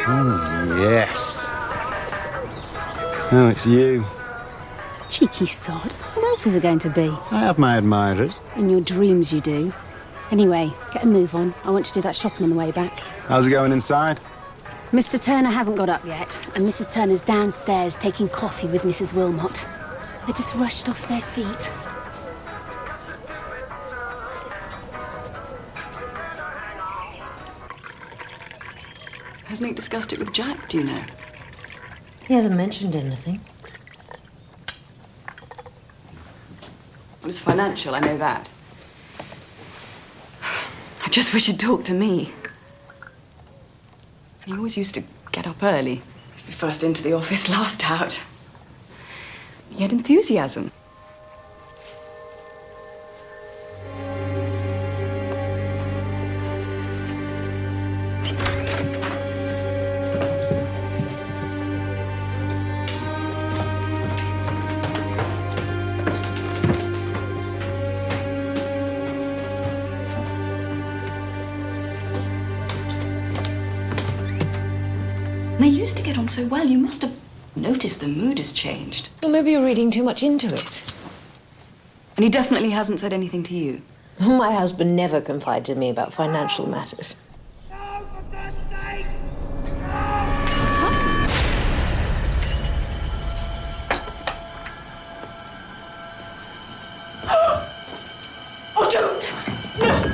Oh, yes. Oh, it's you. Cheeky sod. What else is it going to be? I have my admirers. In your dreams you do. Anyway, get a move on. I want to do that shopping on the way back. How's it going inside? Mr. Turner hasn't got up yet, and Mrs. Turner's downstairs taking coffee with Mrs. Wilmot. They just rushed off their feet. Hasn't he discussed it with Jack, do you know? He hasn't mentioned anything. Well, it's financial, I know that. I just wish he'd talk to me. He always used to get up early. Be first into the office, last out. He had enthusiasm. They used to get on so well, you must have noticed the mood has changed. Well, maybe you're reading too much into it. And he definitely hasn't said anything to you. My husband never confides in me about financial matters. What's that? Oh, don't! No!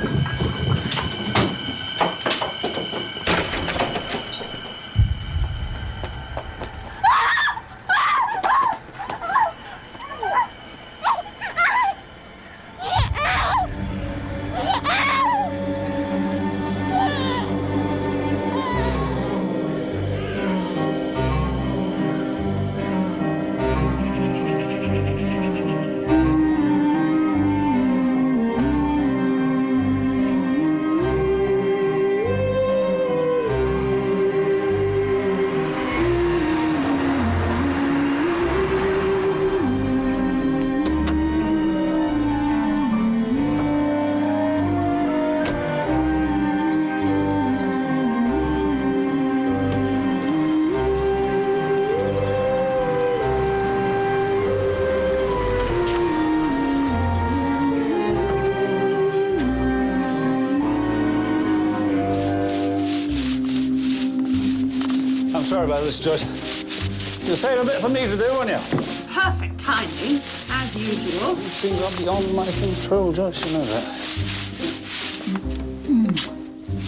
Sorry about this, Joyce. You'll save a bit for me to do, won't you? Perfect timing, as usual. Things are beyond my control, Joyce, you know that.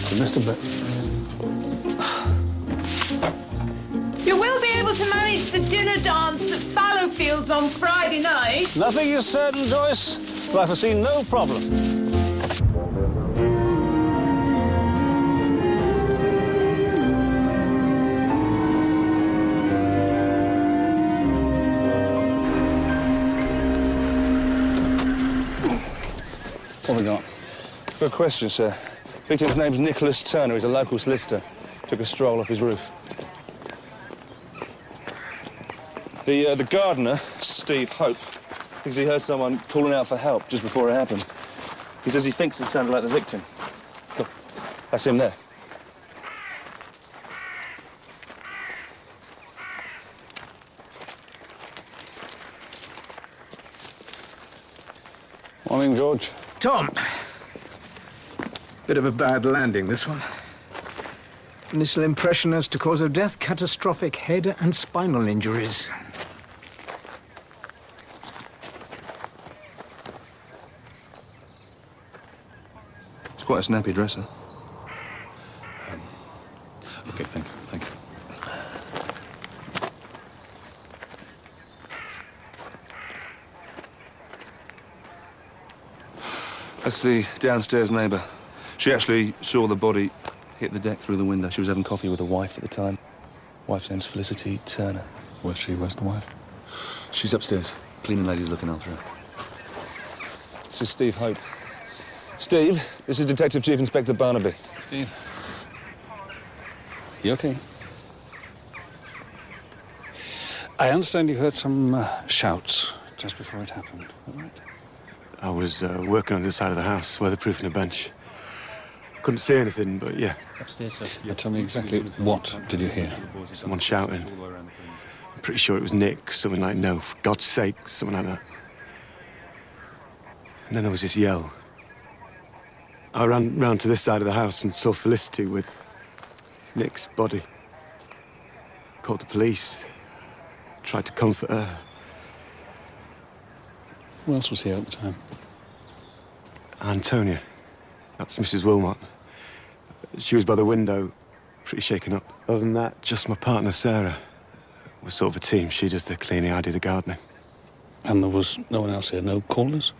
I missed a bit. You will be able to manage the dinner dance at Fallowfields on Friday night. Nothing is certain, Joyce, but I foresee no problem. What have we got? Good question, sir. Victim's name's Nicholas Turner. He's a local solicitor. Took a stroll off his roof. The gardener, Steve Hope, thinks he heard someone calling out for help just before it happened. He says he thinks it sounded like the victim. Look, that's him there. Morning, George. Tom. Bit of a bad landing, this one. Initial impression as to cause of death, catastrophic head and spinal injuries. It's quite a snappy dresser. OK, thank you. That's the downstairs neighbour. She actually saw the body hit the deck through the window. She was having coffee with a wife at the time. Wife's name's Felicity Turner. Where's she? Where's the wife? She's upstairs. Cleaning lady's looking after her. This is Steve Hope. Steve, this is Detective Chief Inspector Barnaby. Steve. You OK? I understand you heard some shouts just before it happened, is that right? I was working on the side of the house, weatherproofing a bench. Couldn't see anything, but yeah. Upstairs, sir. Tell me exactly what did you hear? Someone shouting. I'm pretty sure it was Nick, something like, "No, for God's sake," something like that. And then there was this yell. I ran round to this side of the house and saw Felicity with Nick's body. Called the police. Tried to comfort her. Who else was here at the time? Antonia. That's Mrs. Wilmot. She was by the window, pretty shaken up. Other than that, just my partner, Sarah. We're sort of a team. She does the cleaning, I do the gardening. And there was no one else here? No callers?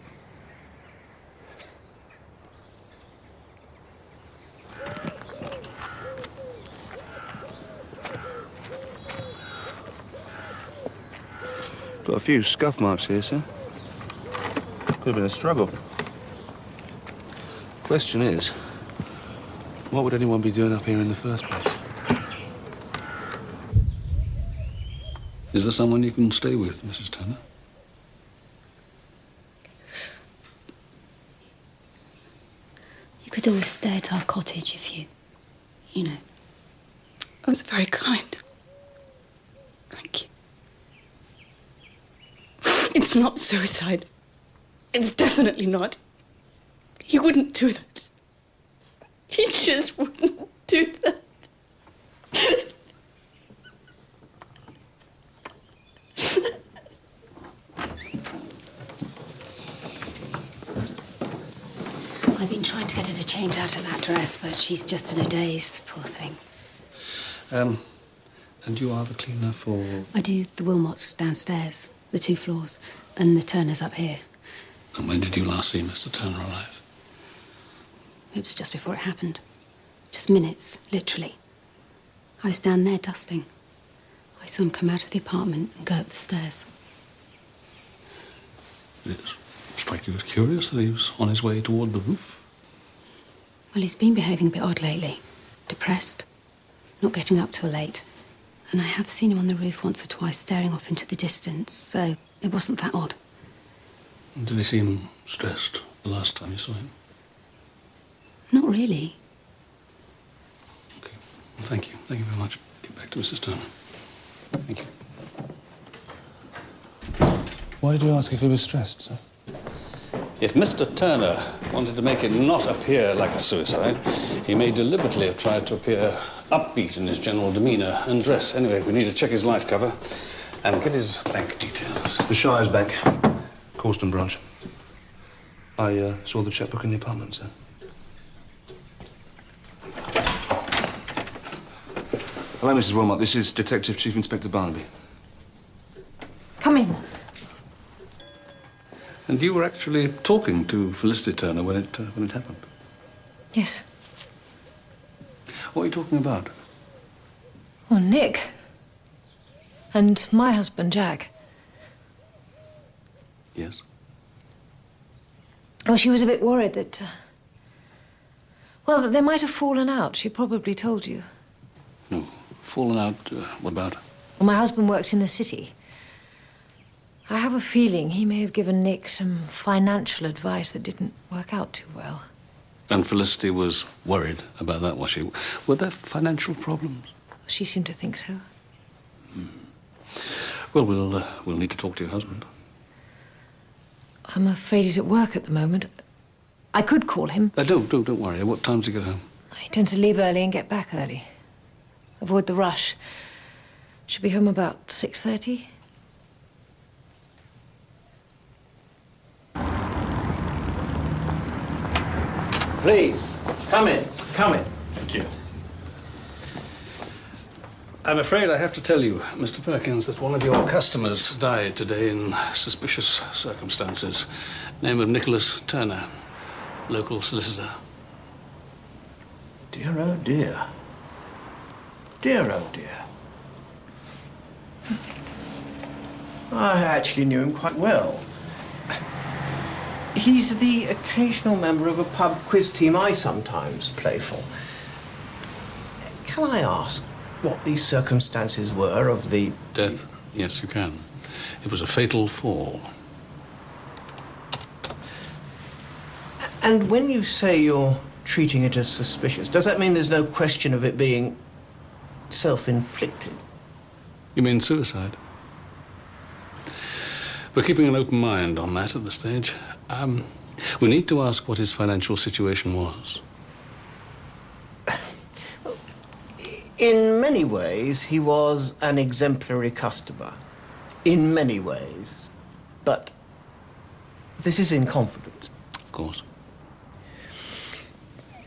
Got a few scuff marks here, sir. Could have been a struggle. Question is, what would anyone be doing up here in the first place? Is there someone you can stay with, Mrs. Turner? You could always stay at our cottage if you know. That's very kind. Thank you. It's not suicide. It's definitely not. He wouldn't do that. He just wouldn't do that. I've been trying to get her to change out of that dress, but she's just in her daze, poor thing. And you are the cleaner for... I do the Wilmots downstairs, the 2 floors, and the Turners up here. And when did you last see Mr. Turner alive? It was just before it happened. Just minutes, literally. I was down there dusting. I saw him come out of the apartment and go up the stairs. Did it strike you as curious that he was on his way toward the roof? Well, he's been behaving a bit odd lately. Depressed. Not getting up till late. And I have seen him on the roof once or twice staring off into the distance, so it wasn't that odd. Did he seem stressed the last time you saw him? Not really. Okay. Well, thank you. Thank you very much. Get back to Mrs. Turner. Thank you. Why did you ask if he was stressed, sir? If Mr. Turner wanted to make it not appear like a suicide, he may deliberately have tried to appear upbeat in his general demeanour and dress. Anyway, we need to check his life cover and get his bank details. The Shire's Bank, Corston branch. I saw the checkbook in the apartment, sir. Hello, Mrs. Wilmot. This is Detective Chief Inspector Barnaby. Come in. And you were actually talking to Felicity Turner when it happened? Yes. What are you talking about? Oh, Nick. And my husband, Jack. Yes? Oh, she was a bit worried that... well, that they might have fallen out. She probably told you. No. Fallen out, what about? Well, my husband works in the city. I have a feeling he may have given Nick some financial advice that didn't work out too well. And Felicity was worried about that, was she? Were there financial problems? She seemed to think so. Well, we'll need to talk to your husband. I'm afraid he's at work at the moment. I could call him. Don't worry. What time does he get home? He tends to leave early and get back early. Avoid the rush. Should be home about 6:30. Please, come in. Come in. Thank you. I'm afraid I have to tell you, Mr. Perkins, that one of your customers died today in suspicious circumstances. Name of Nicholas Turner, local solicitor. Dear, oh dear. Dear, oh dear. I actually knew him quite well. He's the occasional member of a pub quiz team I sometimes play for. Can I ask what the circumstances were of the... Death? Yes, you can. It was a fatal fall. And when you say you're treating it as suspicious, does that mean there's no question of it being self-inflicted? You mean suicide? We're keeping an open mind on that at this stage. We need to ask what his financial situation was. In many ways, he was an exemplary customer. In many ways. But this is in confidence. Of course.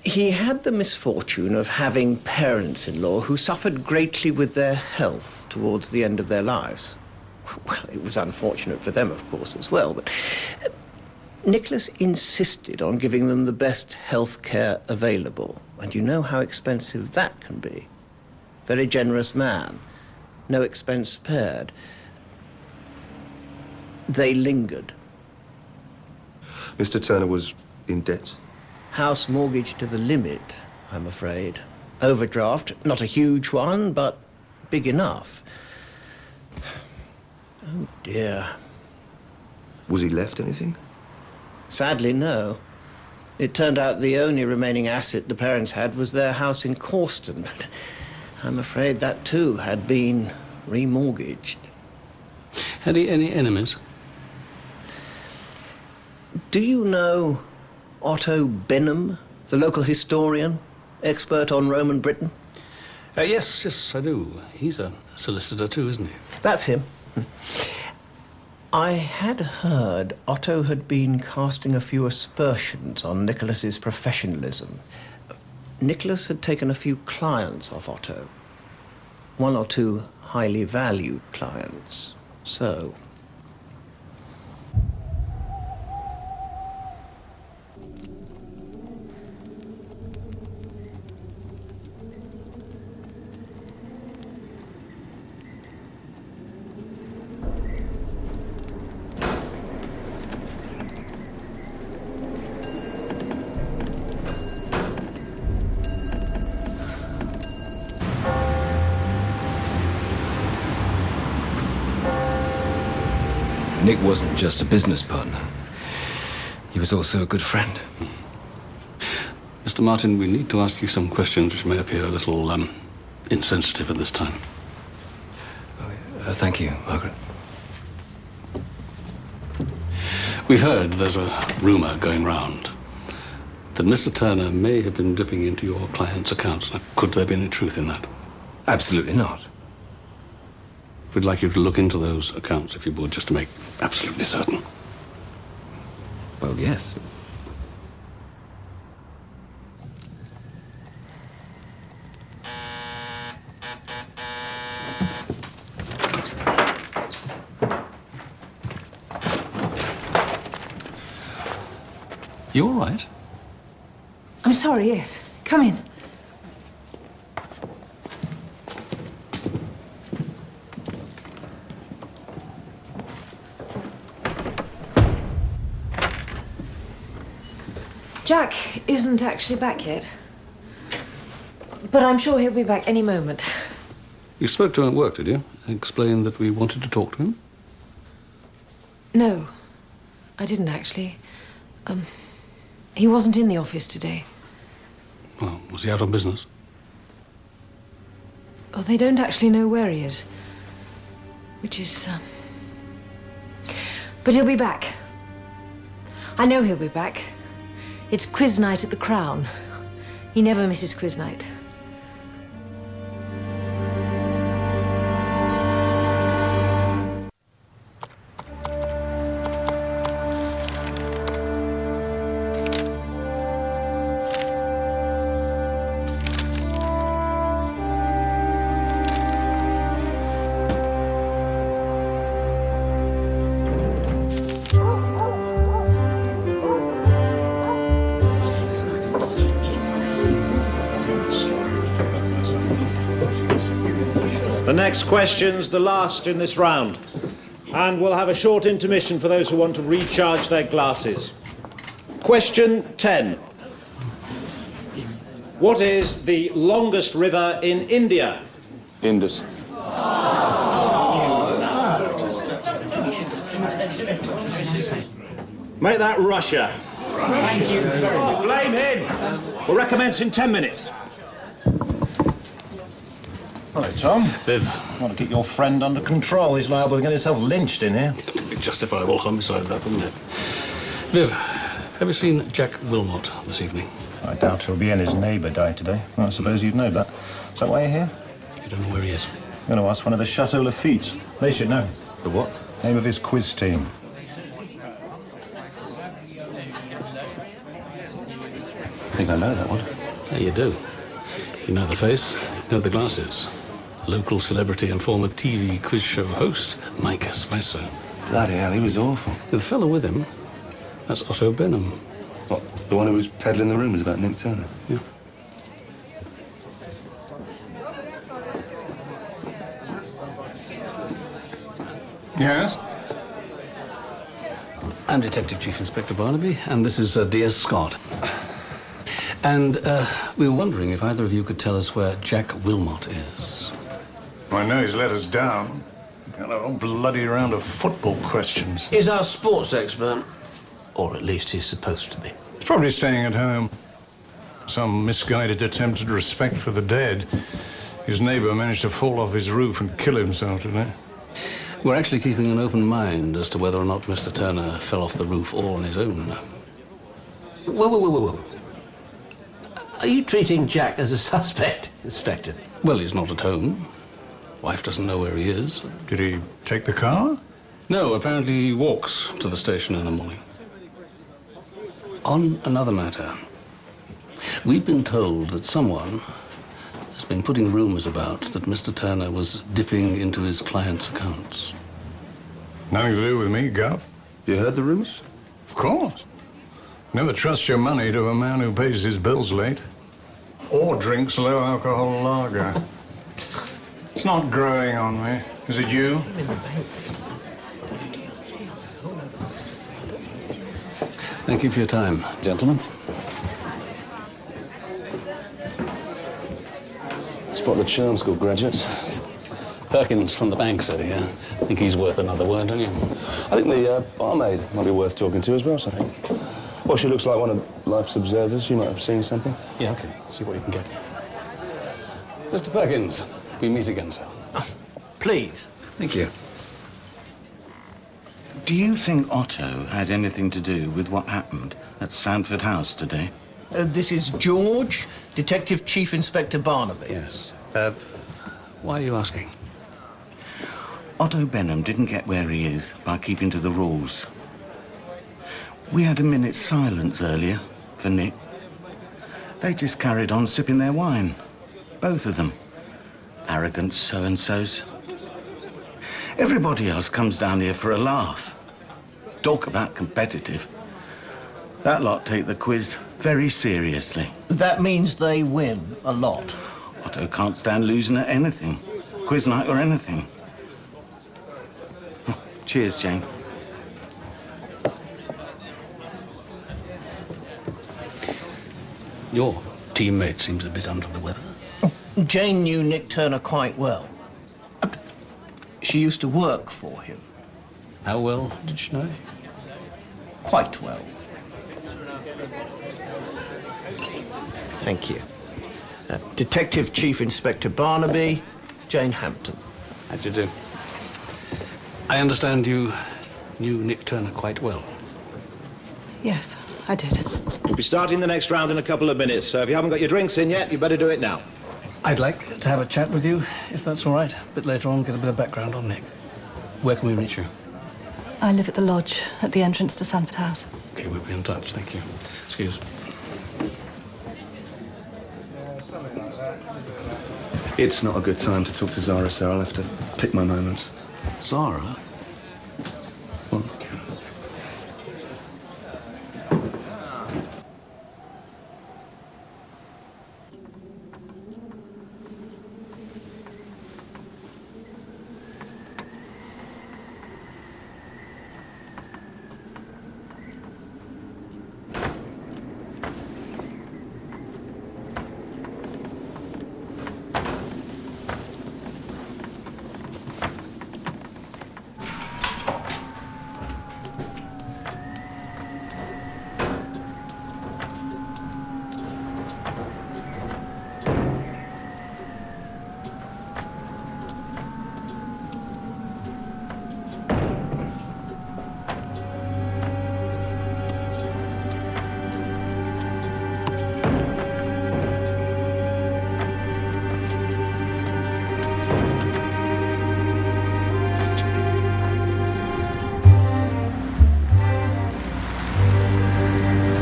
He had the misfortune of having parents-in-law who suffered greatly with their health towards the end of their lives. Well, it was unfortunate for them, of course, as well, but Nicholas insisted on giving them the best health care available, and you know how expensive that can be. Very generous man, no expense spared. They lingered. Mr. Turner was in debt? House mortgage to the limit, I'm afraid. Overdraft, not a huge one, but big enough. Oh, dear. Was he left anything? Sadly, no. It turned out the only remaining asset the parents had was their house in Causton, but I'm afraid that too had been remortgaged. Had he any enemies? Do you know Otto Benham, the local historian, expert on Roman Britain? Yes, I do. He's a solicitor too, isn't he? That's him. I had heard Otto had been casting a few aspersions on Nicholas's professionalism. Nicholas had taken a few clients off Otto. One or two highly valued clients. So... Nick wasn't just a business partner. He was also a good friend. Mr. Martin, we need to ask you some questions which may appear a little, insensitive at this time. Thank you, Margaret. We've heard there's a rumor going round that Mr. Turner may have been dipping into your client's accounts. Now, could there be any truth in that? Absolutely not. We'd like you to look into those accounts, if you would, just to make absolutely certain. Well, yes. You all right? I'm sorry, yes. Come in. Jack isn't actually back yet. But I'm sure he'll be back any moment. You spoke to him at work, did you? Explained that we wanted to talk to him? No, I didn't actually. He wasn't in the office today. Well, was he out on business? Oh, they don't actually know where he is. Which is, But he'll be back. I know he'll be back. It's quiz night at the Crown. He never misses quiz night. The next question's the last in this round, and we'll have a short intermission for those who want to recharge their glasses. Question 10. What is the longest river in India? Indus. Make that Russia. Thank you. Oh, blame him. We'll recommence in 10 minutes. Hello, Tom. Viv. Want to keep your friend under control. He's liable to get himself lynched in here. It would be justifiable homicide, that, wouldn't it? Viv, have you seen Jack Wilmot this evening? I doubt he'll be in. His neighbour died today. Well, I suppose you'd know that. Is that why you're here? You don't know where he is? I'm going to ask one of the Chateau Lafitte's. They should know. The what? Name of his quiz team. I think I know that one. Yeah, you do. You know the face, you know the glasses. Local celebrity and former TV quiz show host, Micah Spicer. Bloody hell, he was awful. The fellow with him, that's Otto Benham. What, the one who was peddling the rumours about Nick Turner? Yeah. Yes? I'm Detective Chief Inspector Barnaby, and this is dear Scott. And we were wondering if either of you could tell us where Jack Wilmot is. I know he's let us down. Got a whole bloody round of football questions. He's our sports expert. Or at least he's supposed to be. He's probably staying at home. Some misguided attempt at respect for the dead. His neighbour managed to fall off his roof and kill himself today. We're actually keeping an open mind as to whether or not Mr. Turner fell off the roof all on his own. Whoa. Are you treating Jack as a suspect, Inspector? Well, he's not at home. Wife doesn't know where he is. Did he take the car? No, apparently he walks to the station in the morning. On another matter, we've been told that someone has been putting rumours about that Mr. Turner was dipping into his client's accounts. Nothing to do with me, Gov. You heard the rumours? Of course. Never trust your money to a man who pays his bills late. Or drinks low-alcohol lager. It's not growing on me. Is it you? Thank you for your time, gentlemen. Spot the charm school graduates. Perkins from the bank said here. I think he's worth another word, don't you? I think the barmaid might be worth talking to as well, so I think. Well, she looks like one of life's observers. You might have seen something. Yeah, okay. See what you can get. Mr. Perkins, we meet again, sir. Please. Thank you. Do you think Otto had anything to do with what happened at Sandford House today? This is George, Detective Chief Inspector Barnaby. Yes. Why are you asking? Otto Benham didn't get where he is by keeping to the rules. We had a minute's silence earlier for Nick. They just carried on sipping their wine. Both of them. Arrogant so-and-sos. Everybody else comes down here for a laugh. Talk about competitive. That lot take the quiz very seriously. That means they win a lot. Otto can't stand losing at anything. Quiz night or anything. Cheers, Jane. Your teammate seems a bit under the weather. Jane knew Nick Turner quite well. She used to work for him. How well did she know him? Quite well. Thank you. Detective Chief Inspector Barnaby, Jane Hampton. How'd you do? I understand you knew Nick Turner quite well. Yes, I did. We'll be starting the next round in a couple of minutes, so if you haven't got your drinks in yet, you better do it now. I'd like to have a chat with you, if that's all right. A bit later on, get a bit of background on Nick. Where can we reach you? I live at the lodge at the entrance to Sandford House. Okay, we'll be in touch. Thank you. Excuse. It's not a good time to talk to Zara, sir. I'll have to pick my moment. Zara? What?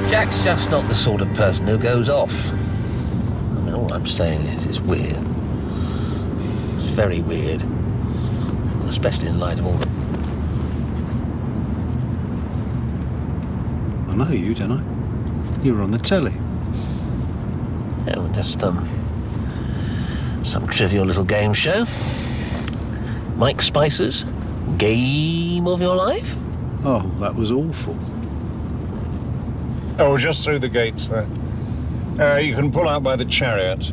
Jack's just not the sort of person who goes off. I mean, all I'm saying is it's weird. It's very weird. Especially in light of all the... I know you, don't I? You were on the telly. Yeah, well, just, some trivial little game show. Mike Spicer's Game of Your Life? Oh, that was awful. Oh, just through the gates there. You can pull out by the chariot.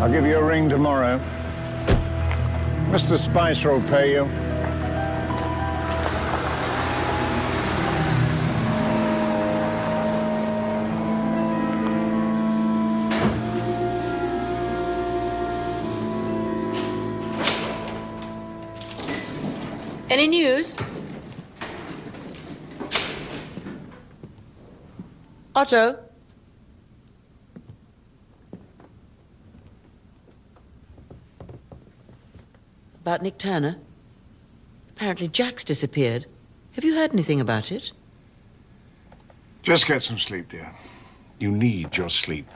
I'll give you a ring tomorrow. Mr. Spicer will pay you. Any news? Otto? About Nick Turner? Apparently Jack's disappeared. Have you heard anything about it? Just get some sleep, dear. You need your sleep.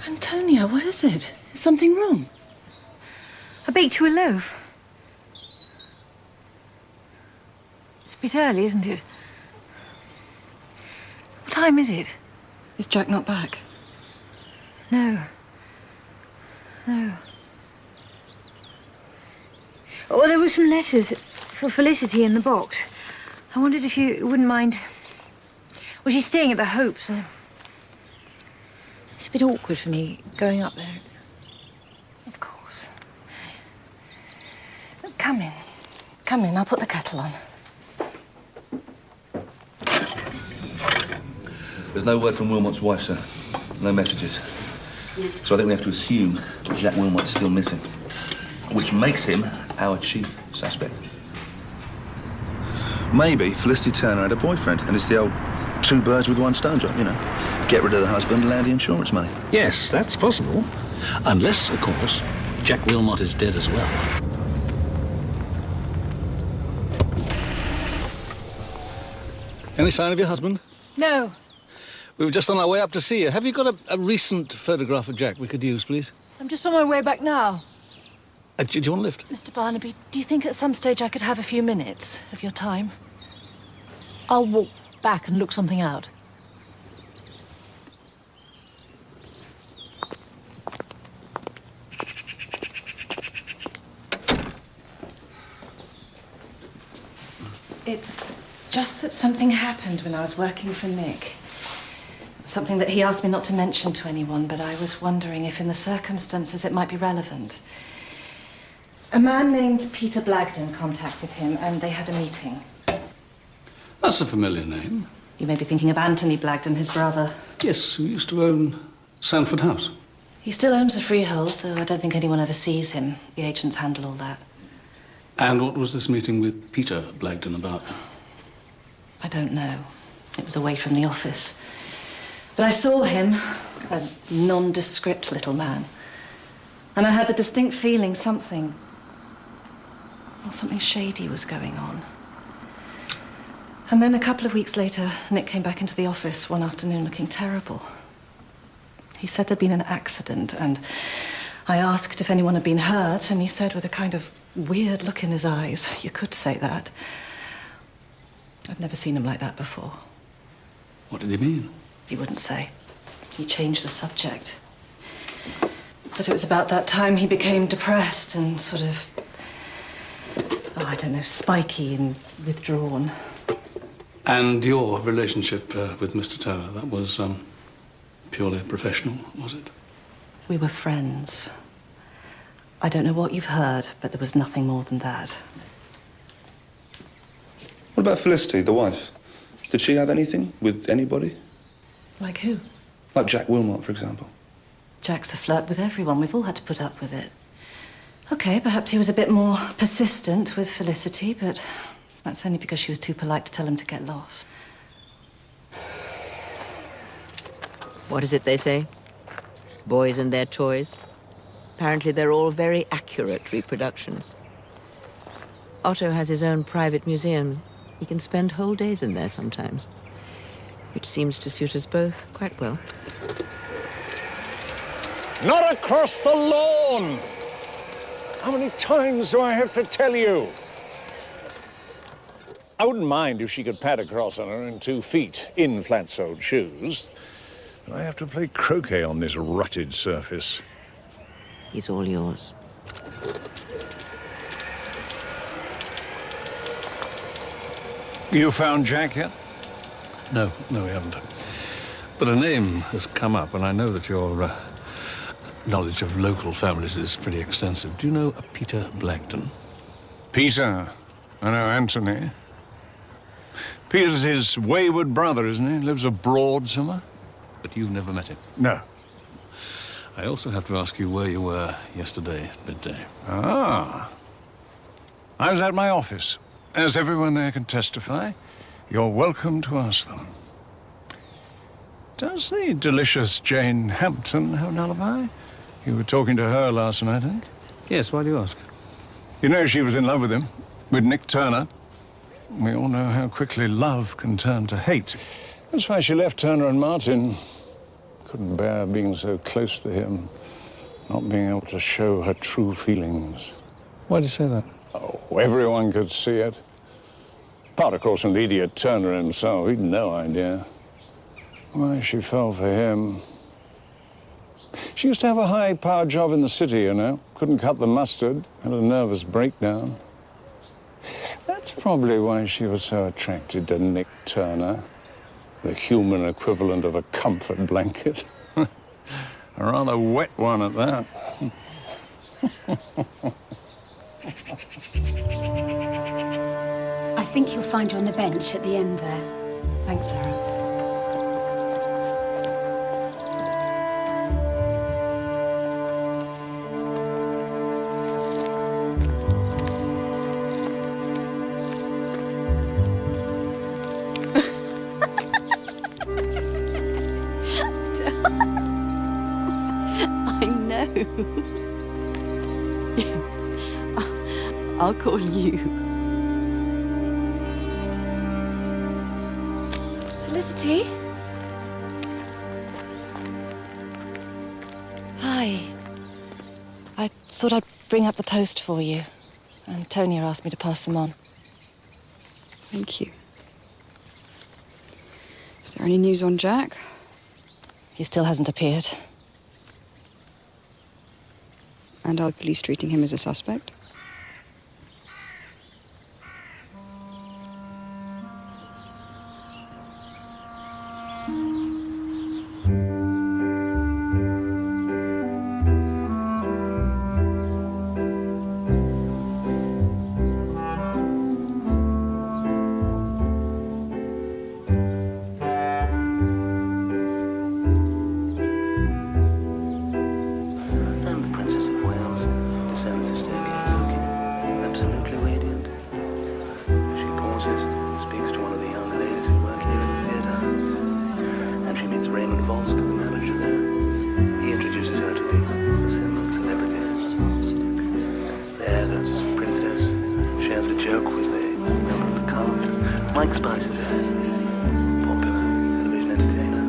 Antonia, what is it? Is something wrong? I baked you a loaf. It's a bit early, isn't it? What time is it? Is Jack not back? No. No. Oh, there were some letters for Felicity in the box. I wondered if you wouldn't mind... Well, she's staying at the Hope, so... It's a bit awkward for me going up there. Of course. Come in. Come in, I'll put the kettle on. There's no word from Wilmot's wife, sir. No messages. So I think we have to assume Jack Wilmot is still missing, which makes him our chief suspect. Maybe Felicity Turner had a boyfriend, and it's the old two birds with one stone job, you know. Get rid of the husband and land the insurance money. Yes, that's possible. Unless, of course, Jack Wilmot is dead as well. Any sign of your husband? No. We were just on our way up to see you. Have you got a recent photograph of Jack we could use, please? I'm just on my way back now. Do you want a lift? Mr. Barnaby, do you think at some stage I could have a few minutes of your time? I'll walk back and look something out. It's just that something happened when I was working for Nick. Something that he asked me not to mention to anyone, but I was wondering if in the circumstances it might be relevant. A man named Peter Blagden contacted him and they had a meeting. That's a familiar name. You may be thinking of Anthony Blagden, his brother. Yes, who used to own Sanford House. He still owns the freehold, though I don't think anyone ever sees him. The agents handle all that. And what was this meeting with Peter Blagden about? I don't know. It was away from the office. But I saw him, a nondescript little man. And I had the distinct feeling something shady was going on. And then a couple of weeks later, Nick came back into the office one afternoon looking terrible. He said there'd been an accident, and I asked if anyone had been hurt, and he said with a kind of weird look in his eyes. You could say that. I've never seen him like that before. What did he mean? He wouldn't say. He changed the subject. But it was about that time he became depressed and sort of, oh, I don't know, spiky and withdrawn. And your relationship with Mr. Turner, that was purely professional, was it? We were friends. I don't know what you've heard, but there was nothing more than that. What about Felicity, the wife? Did she have anything with anybody? Like who? Like Jack Wilmot, for example. Jack's a flirt with everyone. We've all had to put up with it. Okay, perhaps he was a bit more persistent with Felicity, but that's only because she was too polite to tell him to get lost. What is it they say? Boys and their toys? Apparently they're all very accurate reproductions. Otto has his own private museum. He can spend whole days in there sometimes, which seems to suit us both quite well. Not across the lawn! How many times do I have to tell you? I wouldn't mind if she could pad across on her own 2 feet in flat-soled shoes. But I have to play croquet on this rutted surface. He's all yours. You found Jack yet? No, we haven't. But a name has come up, and I know that your knowledge of local families is pretty extensive. Do you know a Peter Blackton? Peter. I know Anthony. Peter's his wayward brother, isn't he? Lives abroad somewhere. But you've never met him? No. I also have to ask you where you were yesterday at midday. Ah. I was at my office. As everyone there can testify, you're welcome to ask them. Does the delicious Jane Hampton have an alibi? You were talking to her last night, I think? Yes, why do you ask? You know she was in love with him, with Nick Turner. We all know how quickly love can turn to hate. That's why she left Turner and Martin. Couldn't bear being so close to him, not being able to show her true feelings. Why do you say that? Oh, everyone could see it. Apart, of course, from the idiot Turner himself. He'd no idea why she fell for him. She used to have a high-powered job in the city, you know. Couldn't cut the mustard, had a nervous breakdown. That's probably why she was so attracted to Nick Turner, the human equivalent of a comfort blanket. A rather wet one at that. I think you'll find her on the bench at the end there. Thanks, Sarah. I know. I'll call you. Felicity? Hi. I thought I'd bring up the post for you. Antonia asked me to pass them on. Thank you. Is there any news on Jack? He still hasn't appeared. And are the police treating him as a suspect? And the Princess of Wales descends the staircase looking absolutely radiant. She pauses, speaks to one of the young ladies who work here in the theatre. And she meets Raymond Vosk, the manager there. He introduces her to the assembled celebrities. There, the princess shares a joke with a member of the cast. Mike Spice is there. Popular television entertainer.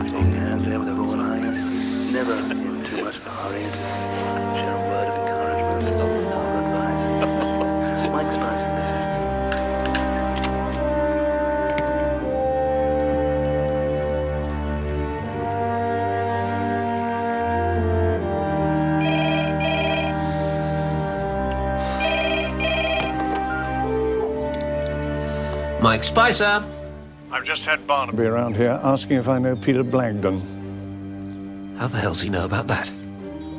Shaking hands there with a royal highness. Never in too much of a hurry to share a word of encouragement or advice. Mike Spicer. I've just had Barnaby around here asking if I know Peter Blagden. How the hell's he know about that?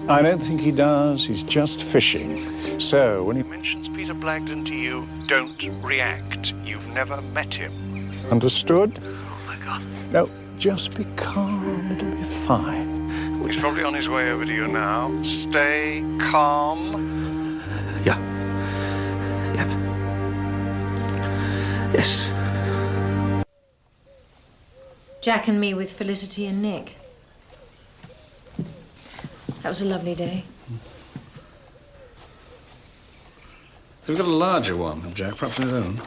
I don't think he does. He's just fishing. So, when he mentions Peter Blagden to you, don't react. You've never met him. Understood? Oh, my God. No, just be calm. It'll be fine. He's probably on his way over to you now. Stay calm. Yeah. Yep. Yes. Jack and me with Felicity and Nick. That was a lovely day. We've got a larger one of Jack, perhaps his own.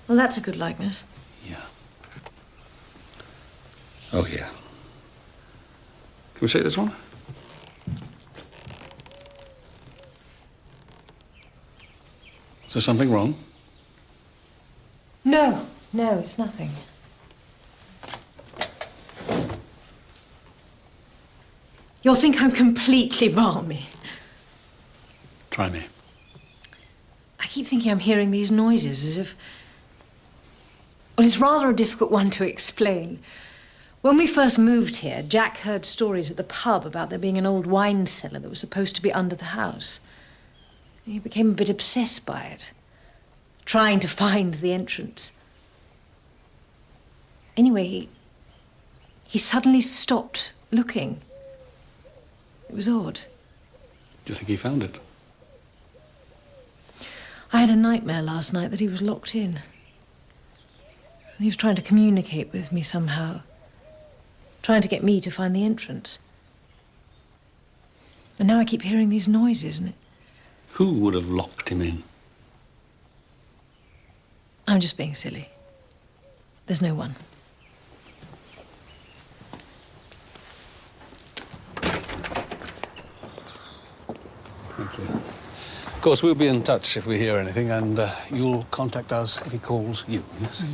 Well, that's a good likeness. Yeah. Oh, yeah. Can we take this one? Is there something wrong? No, it's nothing. You'll think I'm completely balmy. Try me. I keep thinking I'm hearing these noises as if... Well, it's rather a difficult one to explain. When we first moved here, Jack heard stories at the pub about there being an old wine cellar that was supposed to be under the house. He became a bit obsessed by it, trying to find the entrance. Anyway, he suddenly stopped looking. It was odd. Do you think he found it? I had a nightmare last night that he was locked in. He was trying to communicate with me somehow, trying to get me to find the entrance. And now I keep hearing these noises, and Who would have locked him in? I'm just being silly. There's no one. Thank you. Of course, we'll be in touch if we hear anything, and you'll contact us if he calls you, yes?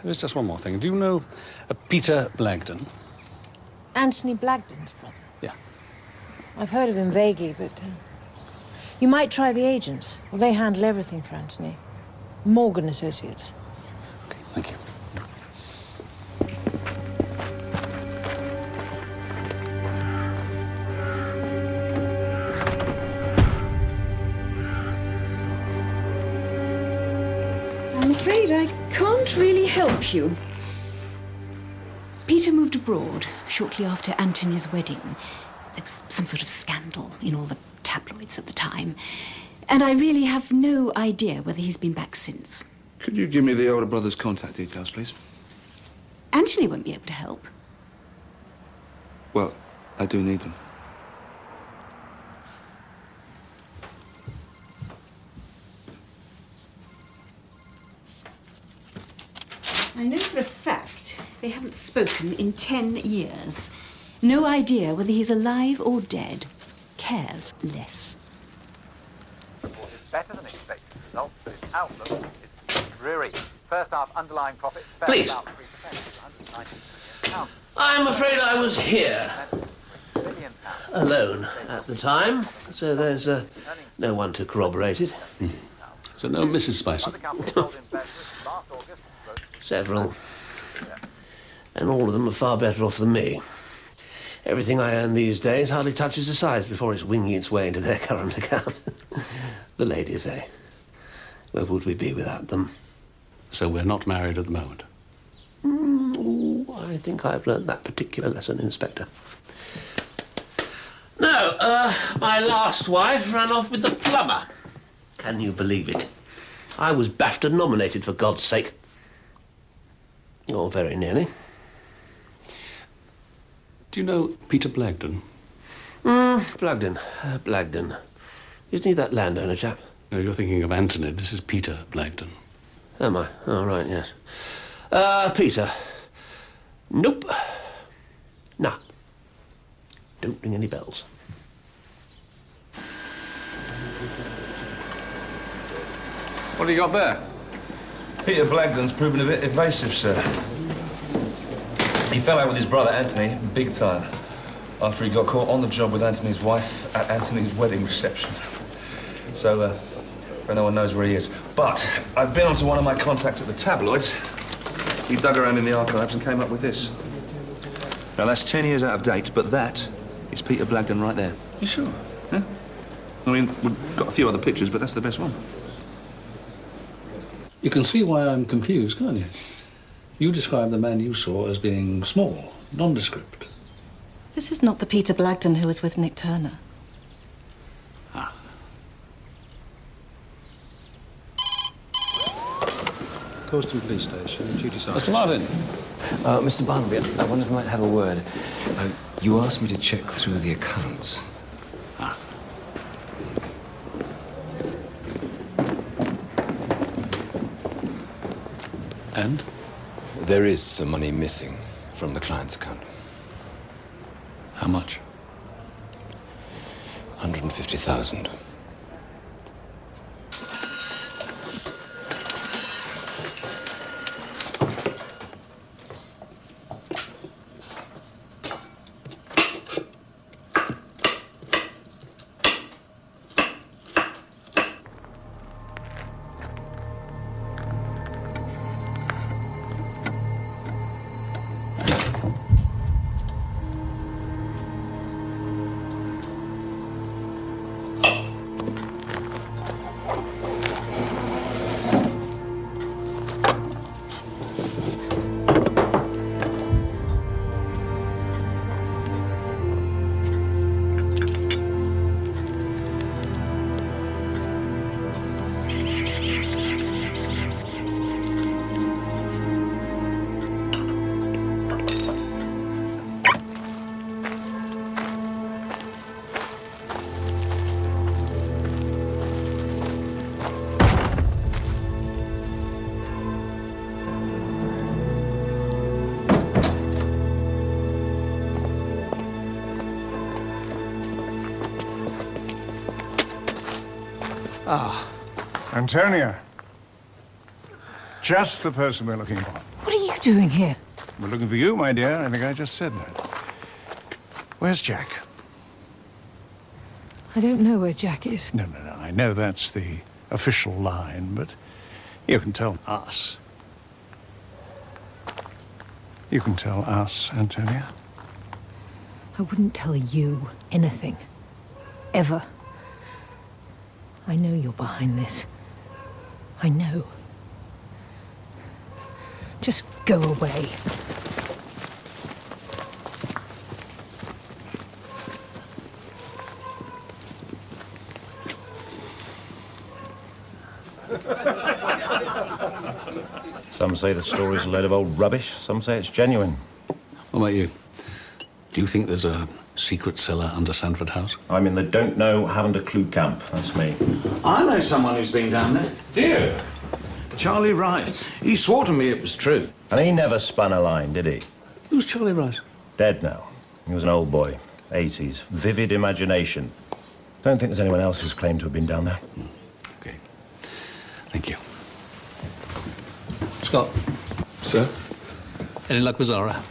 There's just one more thing. Do you know Peter Blagden? Anthony Blagden's brother? Yeah. I've heard of him vaguely, but... You might try the agents. Well, they handle everything for Anthony. Morgan Associates. Okay, thank you. I'm afraid I can't really help you. Peter moved abroad shortly after Antony's wedding. There was some sort of scandal in all the tabloids at the time. And I really have no idea whether he's been back since. Could you give me the older brother's contact details, please? Antony won't be able to help. Well, I do need them. I know for a fact they haven't spoken in 10 years. No idea whether he's alive or dead. Cares less. Report is better than expected results, but its outlook is dreary. First half underlying profit fell Please. about 3% to 190 million pounds. I'm afraid I was here alone at the time, so there's no one to corroborate it. So no Mrs. Spicer? Several. And all of them are far better off than me. Everything I earn these days hardly touches the sides before it's winging its way into their current account. The ladies, eh? Where would we be without them? So we're not married at the moment? I think I've learned that particular lesson, Inspector. No, my last wife ran off with the plumber. Can you believe it? I was BAFTA nominated, for God's sake. Oh, very nearly. Do you know Peter Blagden? Blagden. Isn't he that landowner chap? No, you're thinking of Anthony. This is Peter Blagden. Am I? Oh, right, yes. Peter. Nope. Nah. Don't ring any bells. What do you got there? Peter Blagden's proven a bit evasive, sir. He fell out with his brother, Anthony, big time, after he got caught on the job with Anthony's wife at Anthony's wedding reception. So, so no one knows where he is. But I've been onto one of my contacts at the tabloids. He dug around in the archives and came up with this. Now, that's 10 years out of date, but that is Peter Blagden right there. You sure? Yeah? I mean, we've got a few other pictures, but that's the best one. You can see why I'm confused, can't you? You describe the man you saw as being small, nondescript. This is not the Peter Blagden who was with Nick Turner. Coastal Police Station, duty sergeant. Mr. Martin. Mr. Barnaby, I wonder if I might have a word. You asked me to check through the accounts. And? There is some money missing from the client's account. How much? 150,000. Ah, Antonia. Just the person we're looking for. What are you doing here? We're looking for you, my dear. I think I just said that. Where's Jack? I don't know where Jack is. No. I know that's the official line, but you can tell us. You can tell us, Antonia. I wouldn't tell you anything. Ever. I know you're behind this. I know. Just go away. Some say the story's a load of old rubbish, some say it's genuine. What about you? Do you think there's a secret cellar under Sanford House? I'm in the don't know, haven't a clue camp. That's me. I know someone who's been down there. Do you? Charlie Rice. He swore to me it was true. And he never spun a line, did he? Who's Charlie Rice? Dead now. He was an old boy. 80s. Vivid imagination. Don't think there's anyone else who's claimed to have been down there. Okay. Thank you. Scott. Sir? Any luck with Zara?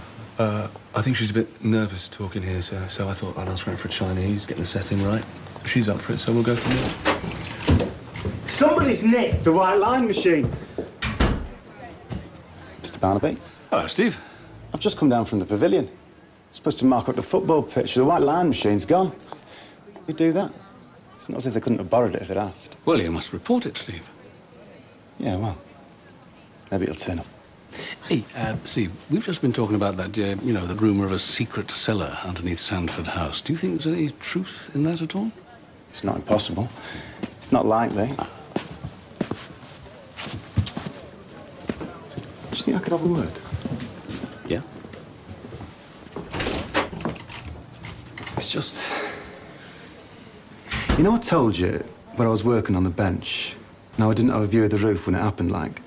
I think she's a bit nervous talking here, sir, so I thought I'd ask around for a Chinese, get the setting right. She's up for it, so we'll go from there. Somebody's nicked the white line machine. Mr. Barnaby? Hello, Steve. I've just come down from the pavilion. Supposed to mark up the football pitch. The white line machine's gone. You do that? It's not as if they couldn't have borrowed it if they'd asked. Well, you must report it, Steve. Yeah, well, maybe it'll turn up. Hey, Steve, we've just been talking about that, the rumour of a secret cellar underneath Sanford House. Do you think there's any truth in that at all? It's not impossible. It's not likely. Just think I could have a word? Yeah? It's just... You know I told you where I was working on the bench? Now I didn't have a view of the roof when it happened, like...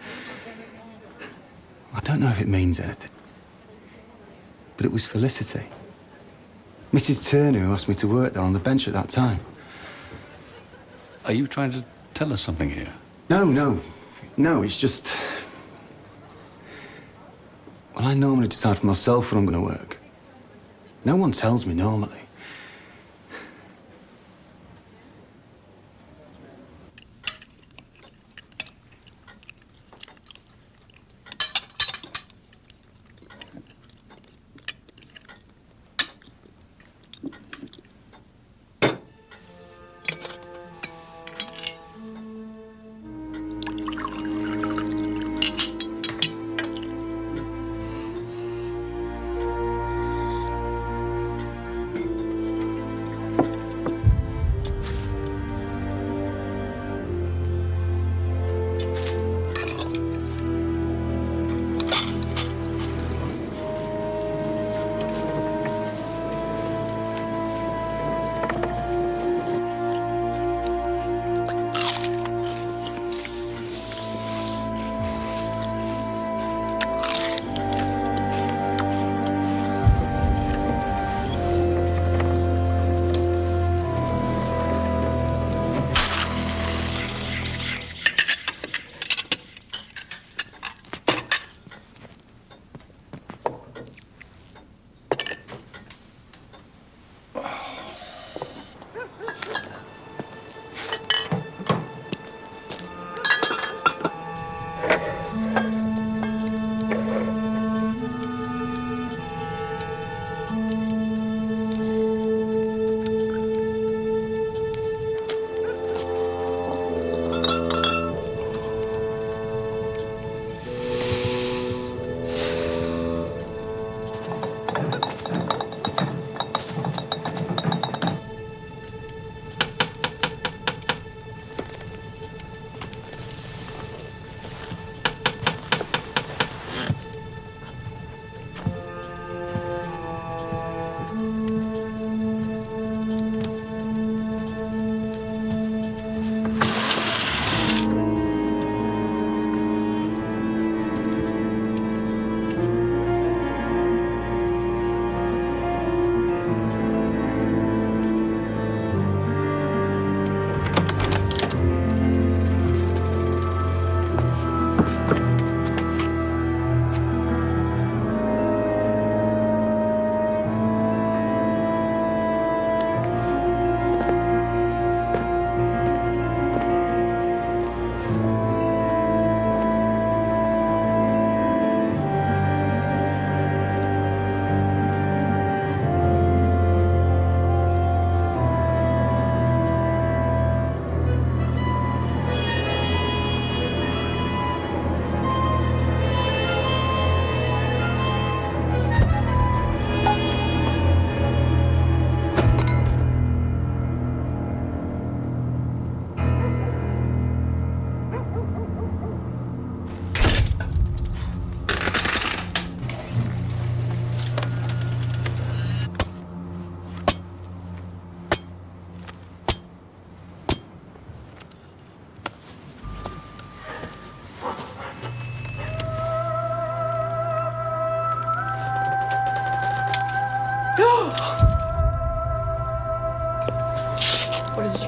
I don't know if it means anything. But it was Felicity. Mrs. Turner who asked me to work there on the bench at that time. Are you trying to tell us something here? No, it's just... Well, I normally decide for myself when I'm going to work. No one tells me normally.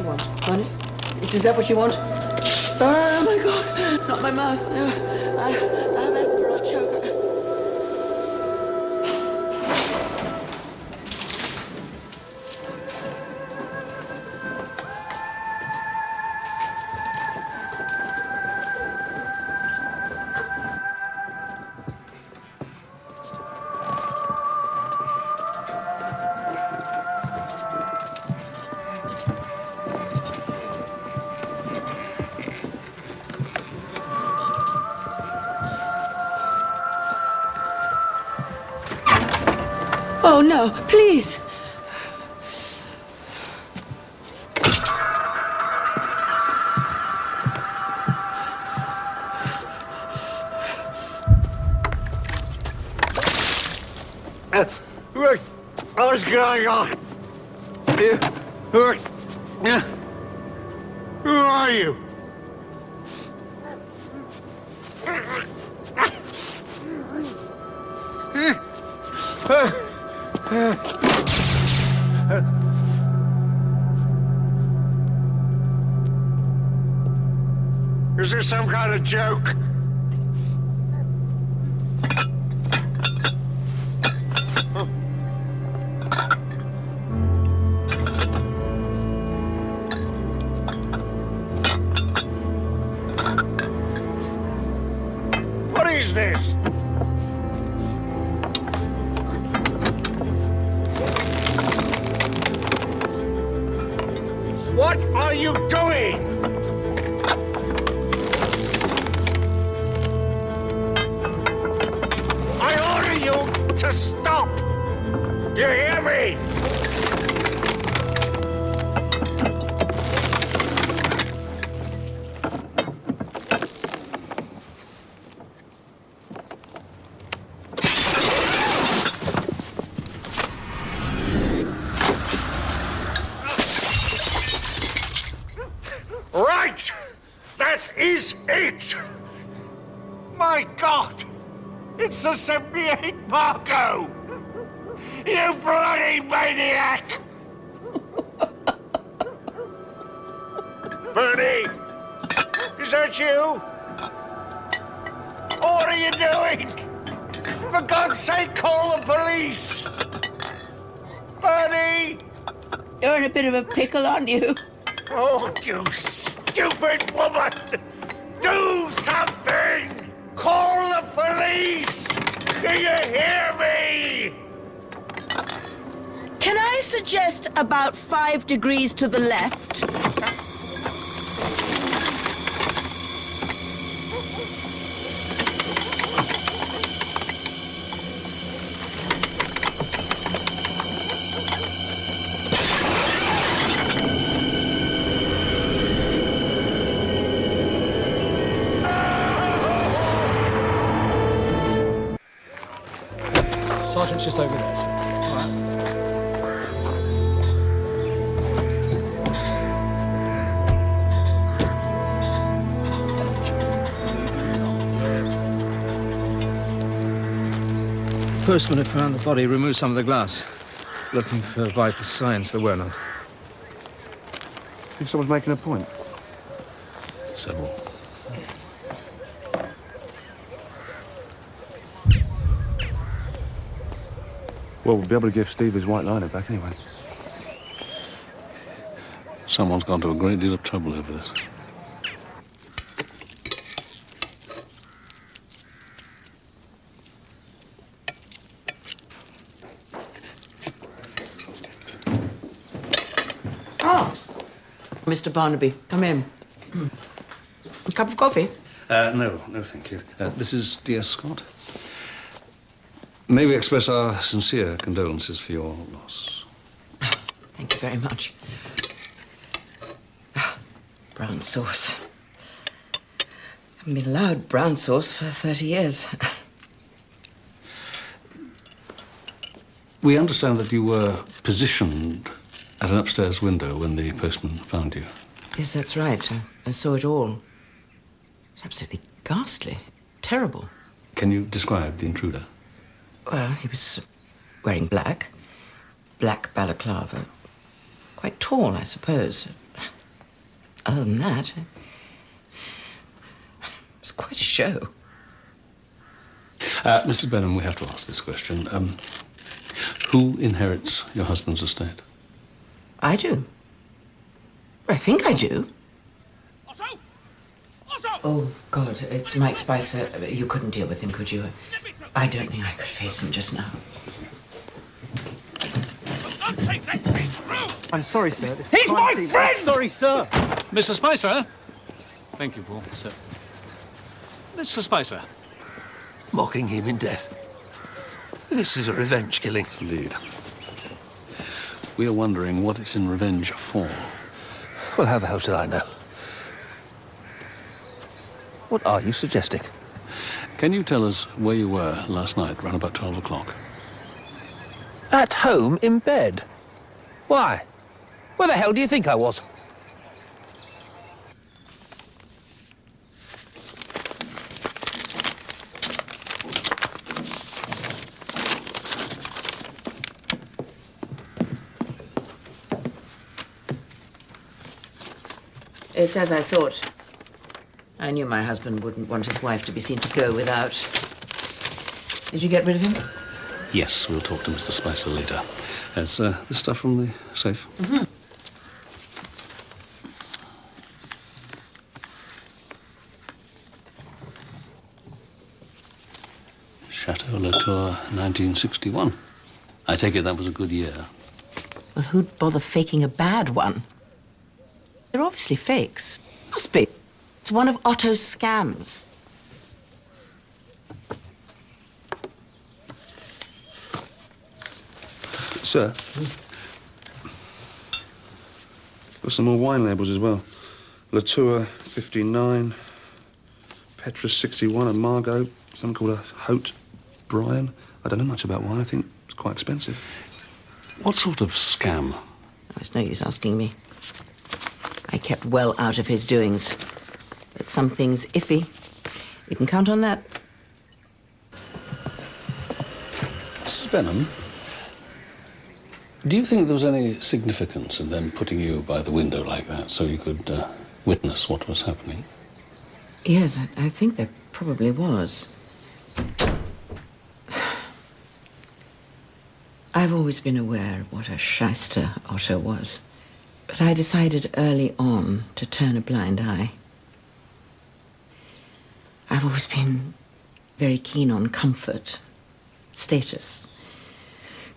want? Honey? Is that what you want? Oh, my God. Not my mouth. No. I have asthma. I'll choke. Oh, no, please. What's going on? Who are you? Is this some kind of joke? What is this? What are you doing? I order you to stop! Do you hear me? Right! That is it! My God! It's the 78 Marco! You bloody maniac! Bernie! Is that you? What are you doing? For God's sake, call the police! Bernie! You're in a bit of a pickle, aren't you? Oh, you stupid woman! Do something! Call the police! Do you hear me? Can I suggest about 5 degrees to the left? Sergeant's just over there, sir. The postman had found the body, removed some of the glass. Looking for vital signs, there were none. Think someone's making a point? Several. Well, we'll be able to give Steve his white liner back anyway. Someone's gone to a great deal of trouble over this. Mr. Barnaby, come in. A cup of coffee? No, thank you. This is D.S. Scott. May we express our sincere condolences for your loss. Thank you very much. Brown sauce. Haven't been allowed brown sauce for 30 years. We understand that you were positioned at an upstairs window when the postman found you. Yes, that's right. I saw it all. It's absolutely ghastly. Terrible. Can you describe the intruder? Well, he was wearing black balaclava. Quite tall, I suppose. Other than that, it's quite a show. Mrs. Benham, we have to ask this question. Who inherits your husband's estate? I do. I think I do. Oh, God, it's Mike Spicer. You couldn't deal with him, could you? I don't think I could face him just now. I'm sorry, sir. This He's my crime scene- friend! I'm sorry, sir. Mr. Spicer? Thank you, Paul. Sir. Mr. Spicer. Mocking him in death. This is a revenge killing. Indeed. We are wondering what it's in revenge for. Well, how the hell should I know? What are you suggesting? Can you tell us where you were last night, round about 12 o'clock? At home in bed. Why? Where the hell do you think I was? It's as I thought. I knew my husband wouldn't want his wife to be seen to go without... Did you get rid of him? Yes, we'll talk to Mr. Spicer later. That's the stuff from the safe. Mm-hmm. Chateau Latour, 1961. I take it that was a good year. Well, who'd bother faking a bad one? They're obviously fakes. Must be. It's one of Otto's scams. Sir? Got some more wine labels as well. Latour, 59. Petrus, 61. And Margot, something called a Haute Brian. I don't know much about wine. I think it's quite expensive. What sort of scam? Oh, it's no use asking me. I kept well out of his doings. But something's iffy. You can count on that. Mrs. Benham, do you think there was any significance in them putting you by the window like that so you could witness what was happening? Yes, I think there probably was. I've always been aware of what a shyster Otto was. But I decided early on to turn a blind eye. I've always been very keen on comfort, status.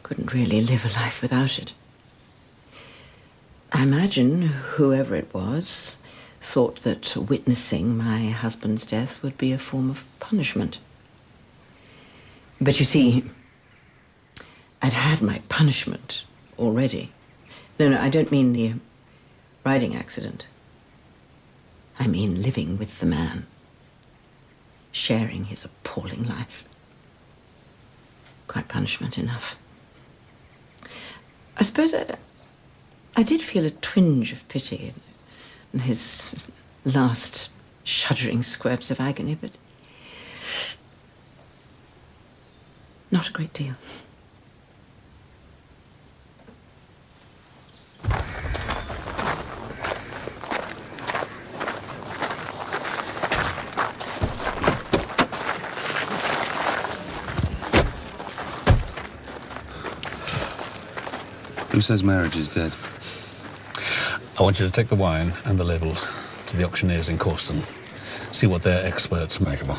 Couldn't really live a life without it. I imagine whoever it was thought that witnessing my husband's death would be a form of punishment. But you see, I'd had my punishment already. No, I don't mean the riding accident. I mean living with the man, sharing his appalling life. Quite punishment enough. I suppose I did feel a twinge of pity in his last shuddering squirts of agony, but not a great deal. Who says marriage is dead? I want you to take the wine and the labels to the auctioneers in Corston. See what their experts make of them.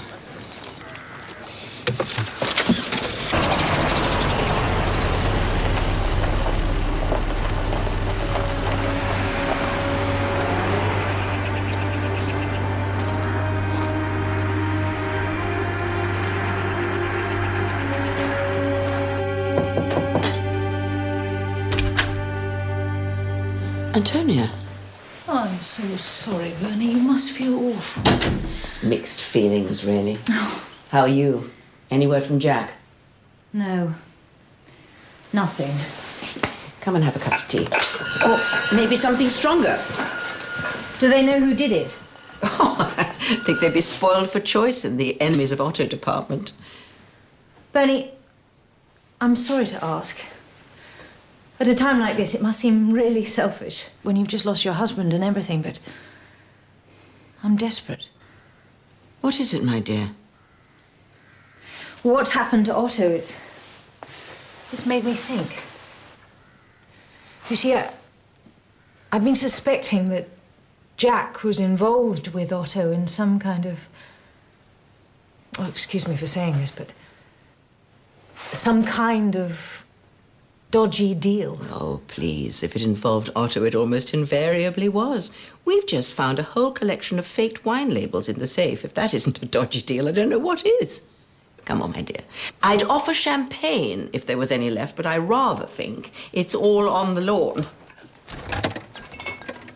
Antonia. I'm so sorry, Bernie. You must feel awful. Mixed feelings, really. How are you? Any word from Jack? No. Nothing. Come and have a cup of tea. Or maybe something stronger. Do they know who did it? I think they'd be spoiled for choice in the enemies of Otto department. Bernie, I'm sorry to ask. At a time like this, it must seem really selfish when you've just lost your husband and everything, but I'm desperate. What is it, my dear? What's happened to Otto? It's made me think. You see, I've been suspecting that Jack was involved with Otto in some kind of... Oh, excuse me for saying this, but... some kind of dodgy deal. Oh, please. If it involved Otto, it almost invariably was. We've just found a whole collection of faked wine labels in the safe. If that isn't a dodgy deal, I don't know what is. Come on, my dear. I'd offer champagne if there was any left, but I rather think it's all on the lawn.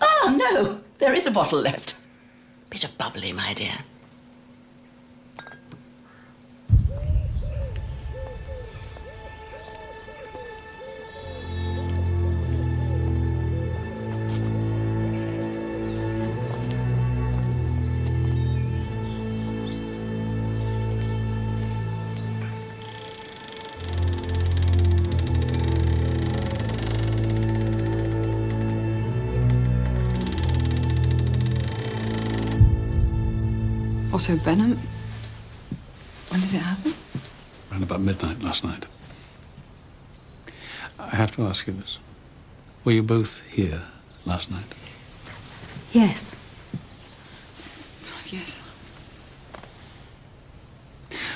Ah, no. There is a bottle left. Bit of bubbly, my dear. Otto Benham? When did it happen? Around about midnight last night. I have to ask you this. Were you both here last night? Yes. Yes.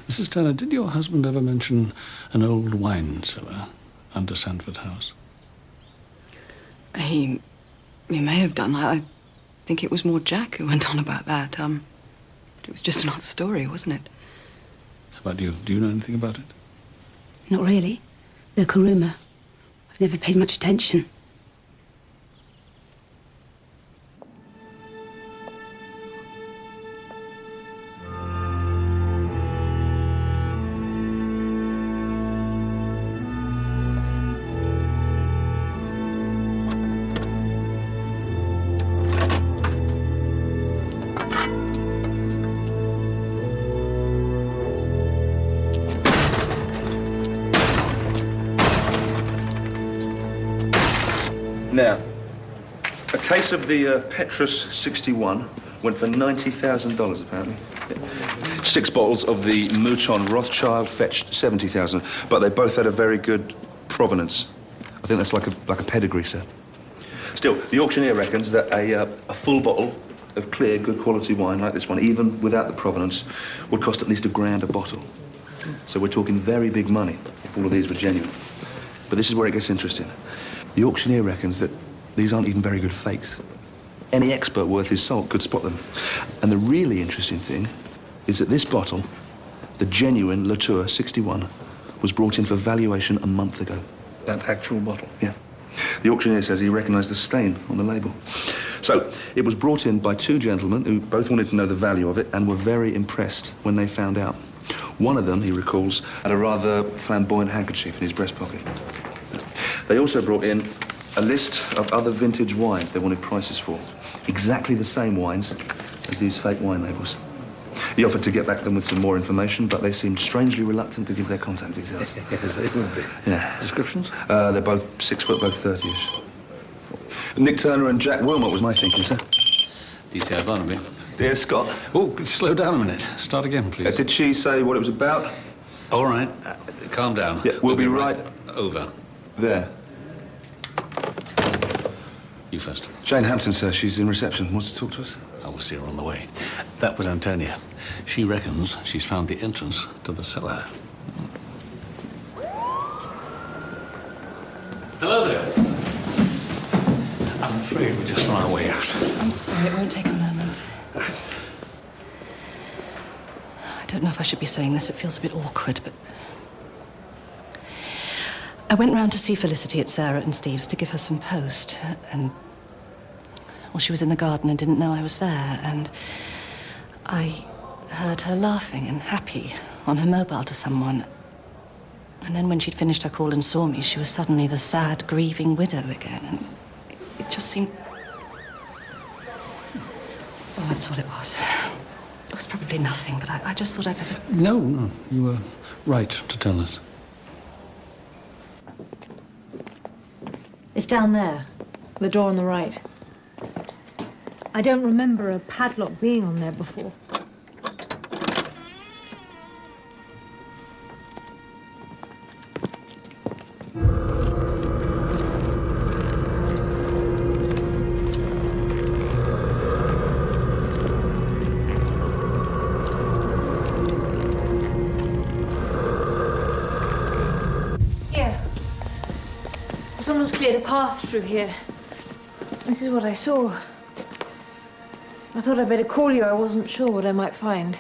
Mrs. Turner, did your husband ever mention an old wine cellar under Sandford House? He may have done. I think it was more Jack who went on about that. It was just an odd story, wasn't it? How about you? Do you know anything about it? Not really. Local rumour. I've never paid much attention. Now, a case of the Petrus 61 went for $90,000, apparently. Yeah. 6 bottles of the Mouton Rothschild fetched $70,000, but they both had a very good provenance. I think that's like a pedigree set. Still, the auctioneer reckons that a full bottle of clear, good quality wine like this one, even without the provenance, would cost at least $1,000 a bottle. So we're talking very big money if all of these were genuine. But this is where it gets interesting. The auctioneer reckons that these aren't even very good fakes. Any expert worth his salt could spot them. And the really interesting thing is that this bottle, the genuine Latour 61, was brought in for valuation a month ago. That actual bottle? Yeah. The auctioneer says he recognised the stain on the label. So, it was brought in by 2 gentlemen who both wanted to know the value of it and were very impressed when they found out. One of them, he recalls, had a rather flamboyant handkerchief in his breast pocket. They also brought in a list of other vintage wines they wanted prices for. Exactly the same wines as these fake wine labels. He offered to get back to them with some more information, but they seemed strangely reluctant to give their contact details. Yes, it would be. Yeah. Descriptions? They're both 6 foot, both 30-ish. Nick Turner and Jack Wilmot was my thinking, sir. DCI Barnaby. Dear Scott. Oh, slow down a minute. Start again, please. Did she say what it was about? All right. Calm down. Yeah, we'll be right over. There. You first. Jane Hampton, sir. She's in reception. Wants to talk to us? I will see her on the way. That was Antonia. She reckons she's found the entrance to the cellar. Hello there. I'm afraid we're just on our way out. I'm sorry, it won't take a moment. I don't know if I should be saying this. It feels a bit awkward, but... I went round to see Felicity at Sarah and Steve's to give her some post, and... well, she was in the garden and didn't know I was there, and... I heard her laughing and happy on her mobile to someone. And then when she'd finished her call and saw me, she was suddenly the sad, grieving widow again, and it just seemed... well, that's what it was. It was probably nothing, but I just thought I'd better... No, you were right to tell us. It's down there. The door on the right. I don't remember a padlock being on there before. Someone's cleared a path through here. This is what I saw. I thought I'd better call you. I wasn't sure what I might find.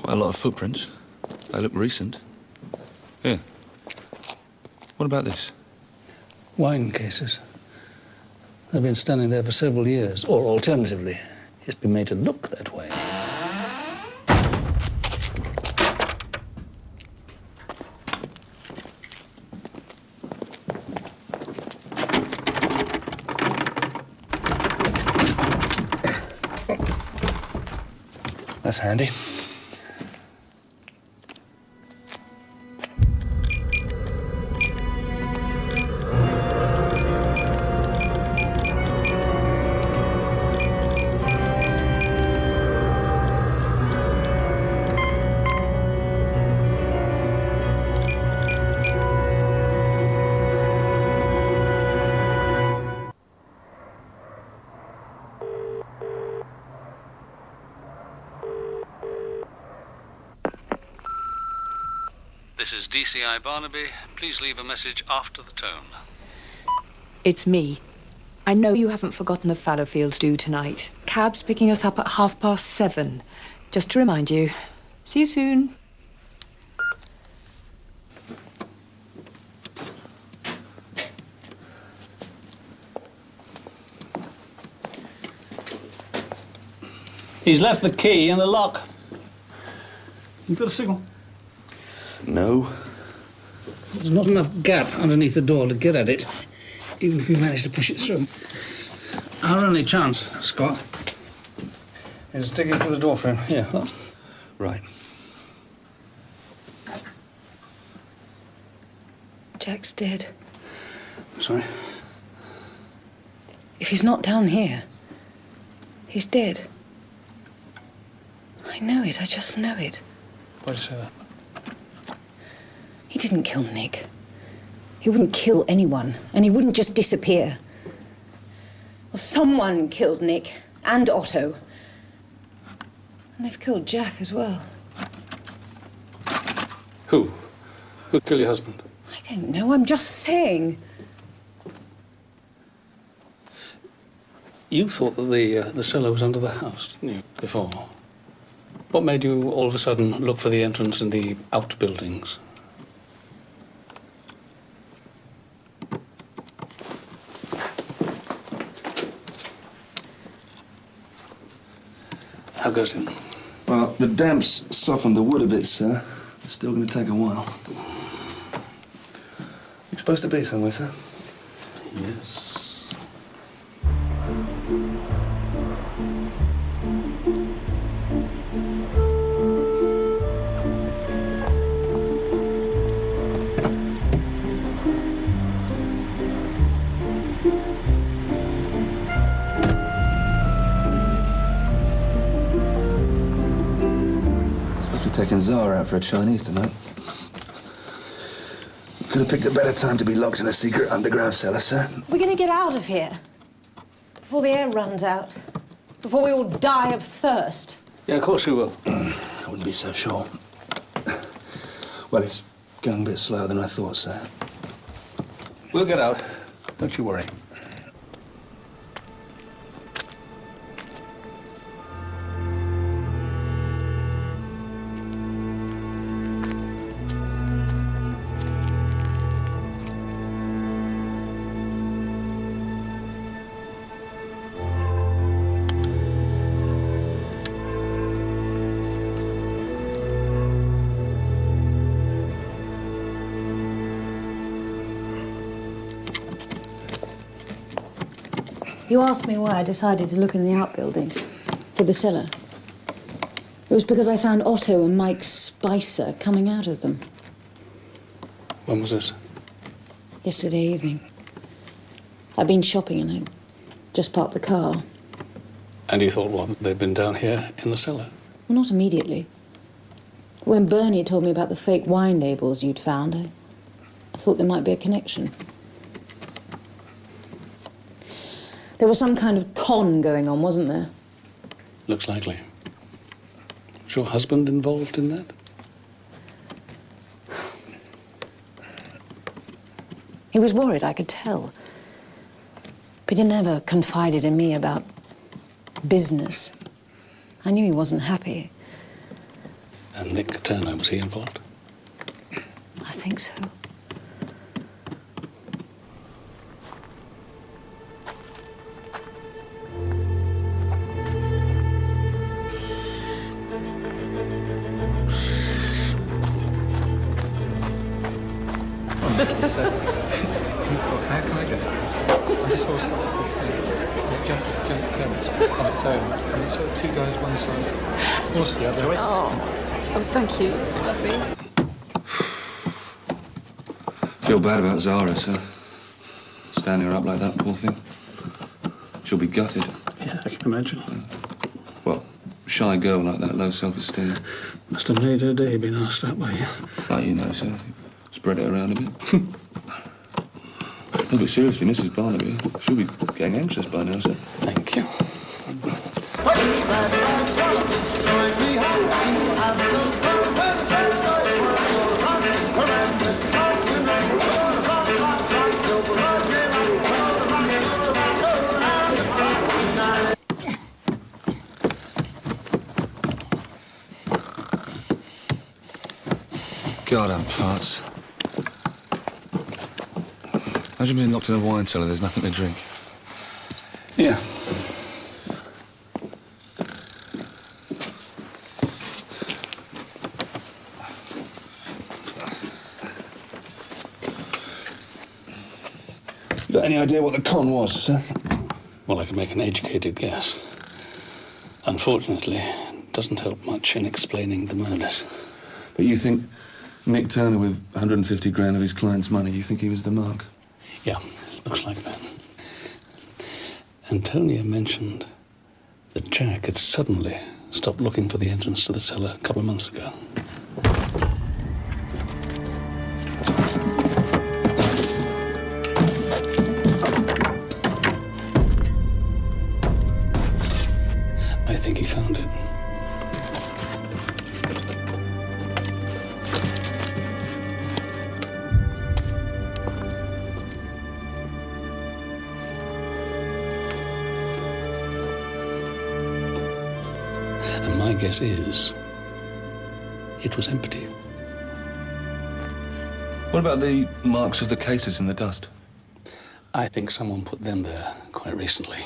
Quite a lot of footprints. They look recent. Here. What about this? Wine cases. They've been standing there for several years, or alternatively, it's been made to look that way. That's handy. This is DCI Barnaby. Please leave a message after the tone. It's me. I know you haven't forgotten the Fallowfields due tonight. Cab's picking us up at 7:30. Just to remind you. See you soon. He's left the key in the lock. You got a signal? No. There's not enough gap underneath the door to get at it, even if you manage to push it through. Our only chance, Scott, is digging through the door frame. Here, look. Right. Jack's dead. Sorry? If he's not down here, he's dead. I know it, I just know it. Why do you say that? He didn't kill Nick. He wouldn't kill anyone, and he wouldn't just disappear. Well, someone killed Nick and Otto. And they've killed Jack as well. Who? Who'd kill your husband? I don't know, I'm just saying. You thought that the cellar was under the house, didn't you, before? What made you all of a sudden look for the entrance in the outbuildings? How goes it? Well, the damp's softened the wood a bit, sir. It's still going to take a while. You're supposed to be somewhere, sir? Yes. Should have taken Zara out for a Chinese tonight. Could have picked a better time to be locked in a secret underground cellar, sir. We're going to get out of here. Before the air runs out. Before we all die of thirst. Yeah, of course we will. I wouldn't be so sure. Well, it's going a bit slower than I thought, sir. We'll get out. Don't you worry. You asked me why I decided to look in the outbuildings for the cellar. It was because I found Otto and Mike Spicer coming out of them. When was this? Yesterday evening. I'd been shopping and I just parked the car. And you thought, what, they'd been down here in the cellar? Well, not immediately. When Bernie told me about the fake wine labels you'd found, I thought there might be a connection. There was some kind of con going on, wasn't there? Looks likely. Was your husband involved in that? He was worried, I could tell. But he never confided in me about business. I knew he wasn't happy. And Nick Turner, was he involved? I think so. So, how can I go? And this horse got off the fence. It jumped the fence on its own. And it took two guys one side, horse the other. Oh, thank you. Lovely. Feel bad about Zara, sir. Standing her up like that, poor thing. She'll be gutted. Yeah, I can imagine. Well, shy girl like that, low self-esteem. Must have made her day being asked that by you. Like you know, sir. Spread it around a bit. No, but seriously, Mrs. Barnaby, she'll be getting anxious by now, sir. Thank you. God, I'm parts. Imagine being locked in a wine cellar, there's nothing to drink. Yeah. You got any idea what the con was, sir? Well, I can make an educated guess. Unfortunately, it doesn't help much in explaining the murders. But you think Nick Turner with 150 grand of his client's money, you think he was the mark? Yeah, looks like that. Antonia mentioned that Jack had suddenly stopped looking for the entrance to the cellar a couple of months ago. I think he found it. And my guess is it was empty. What about the marks of the cases in the dust? I think someone put them there quite recently.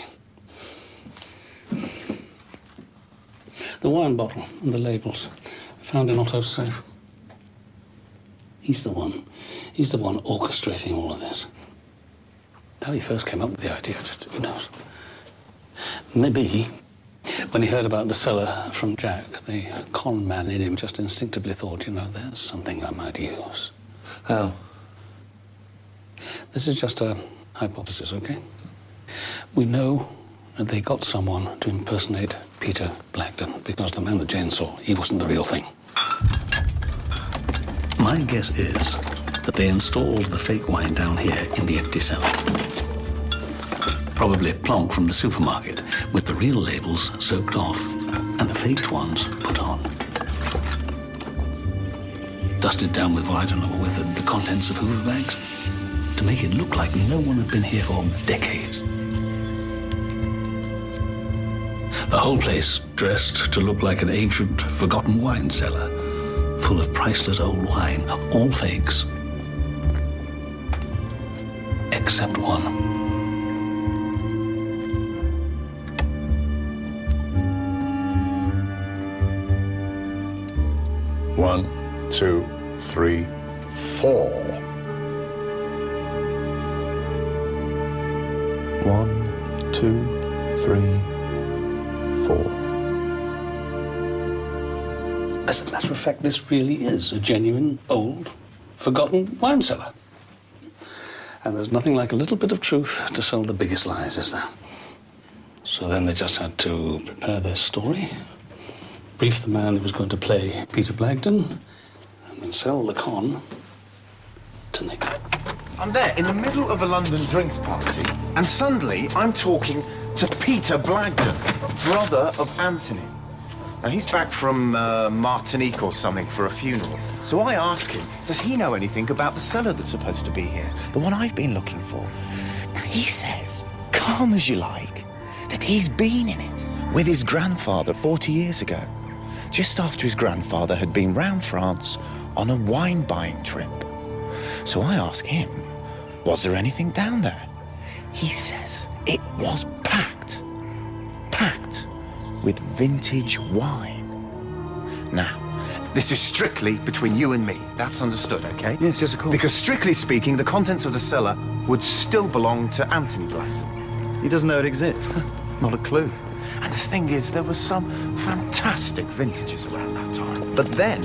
The wine bottle and the labels found in Otto's safe. He's the one orchestrating all of this. How he first came up with the idea, just who knows. Maybe when he heard about the cellar from Jack, the con man in him just instinctively thought, you know, there's something I might use. How? This is just a hypothesis, okay? We know that they got someone to impersonate Peter Blackton because the man that Jane saw, he wasn't the real thing. My guess is that they installed the fake wine down here in the empty cellar. Probably plonk from the supermarket, with the real labels soaked off and the faked ones put on. Dusted down with, well, I don't know, with the contents of Hoover bags to make it look like no one had been here for decades. The whole place dressed to look like an ancient, forgotten wine cellar, full of priceless old wine, all fakes, except one. One, 2, 3, 4. 1, 2, 3, 4. As a matter of fact, this really is a genuine, old, forgotten wine cellar. And there's nothing like a little bit of truth to sell the biggest lies, is there? So then they just had to prepare their story, brief the man who was going to play Peter Blagden, and then sell the con to Nick. I'm there in the middle of a London drinks party, and suddenly I'm talking to Peter Blagden, brother of Anthony. Now, he's back from Martinique or something for a funeral. So I ask him, does he know anything about the cellar that's supposed to be here? The one I've been looking for. Now, he says, calm as you like, that he's been in it with his grandfather 40 years ago, just after his grandfather had been round France on a wine buying trip. So I ask him, was there anything down there? He says it was packed with vintage wine. Now, this is strictly between you and me. That's understood, okay? Yes, of course. Because strictly speaking, the contents of the cellar would still belong to Anthony Blagden. He doesn't know it exists. Not a clue. And the thing is, there were some fantastic vintages around that time. But then,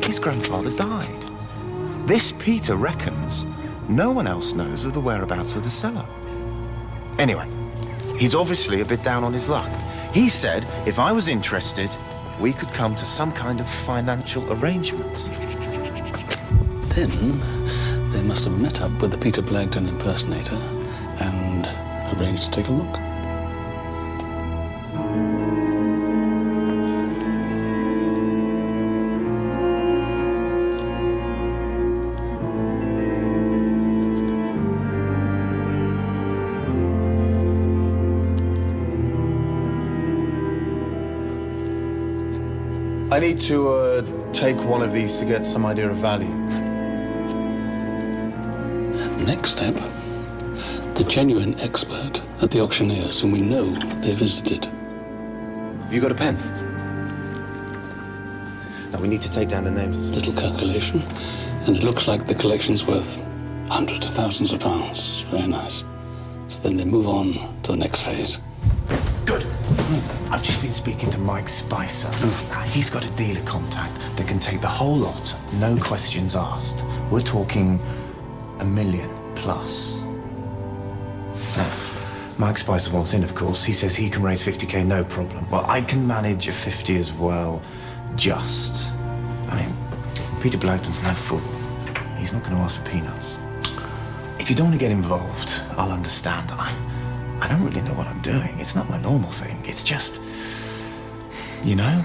his grandfather died. This Peter reckons no one else knows of the whereabouts of the cellar. Anyway, he's obviously a bit down on his luck. He said if I was interested, we could come to some kind of financial arrangement. Then they must have met up with the Peter Blagden impersonator and arranged to take a look. I need to take one of these to get some idea of value. Next step, the genuine expert at the auctioneers whom we know they visited. Have you got a pen? Now we need to take down the names. Little calculation, and it looks like the collection's worth hundreds of thousands of pounds. Very nice. So then they move on to the next phase. Good. I've just been speaking to Mike Spicer. Now, he's got a dealer contact that can take the whole lot, no questions asked. We're talking $1 million plus. Now, Mike Spicer wants in, of course. He says he can raise 50K, no problem. Well, I can manage a 50 as well, just. I mean, Peter Blagden's no fool. He's not going to ask for peanuts. If you don't want to get involved, I'll understand. I don't really know what I'm doing. It's not my normal thing. It's just, you know,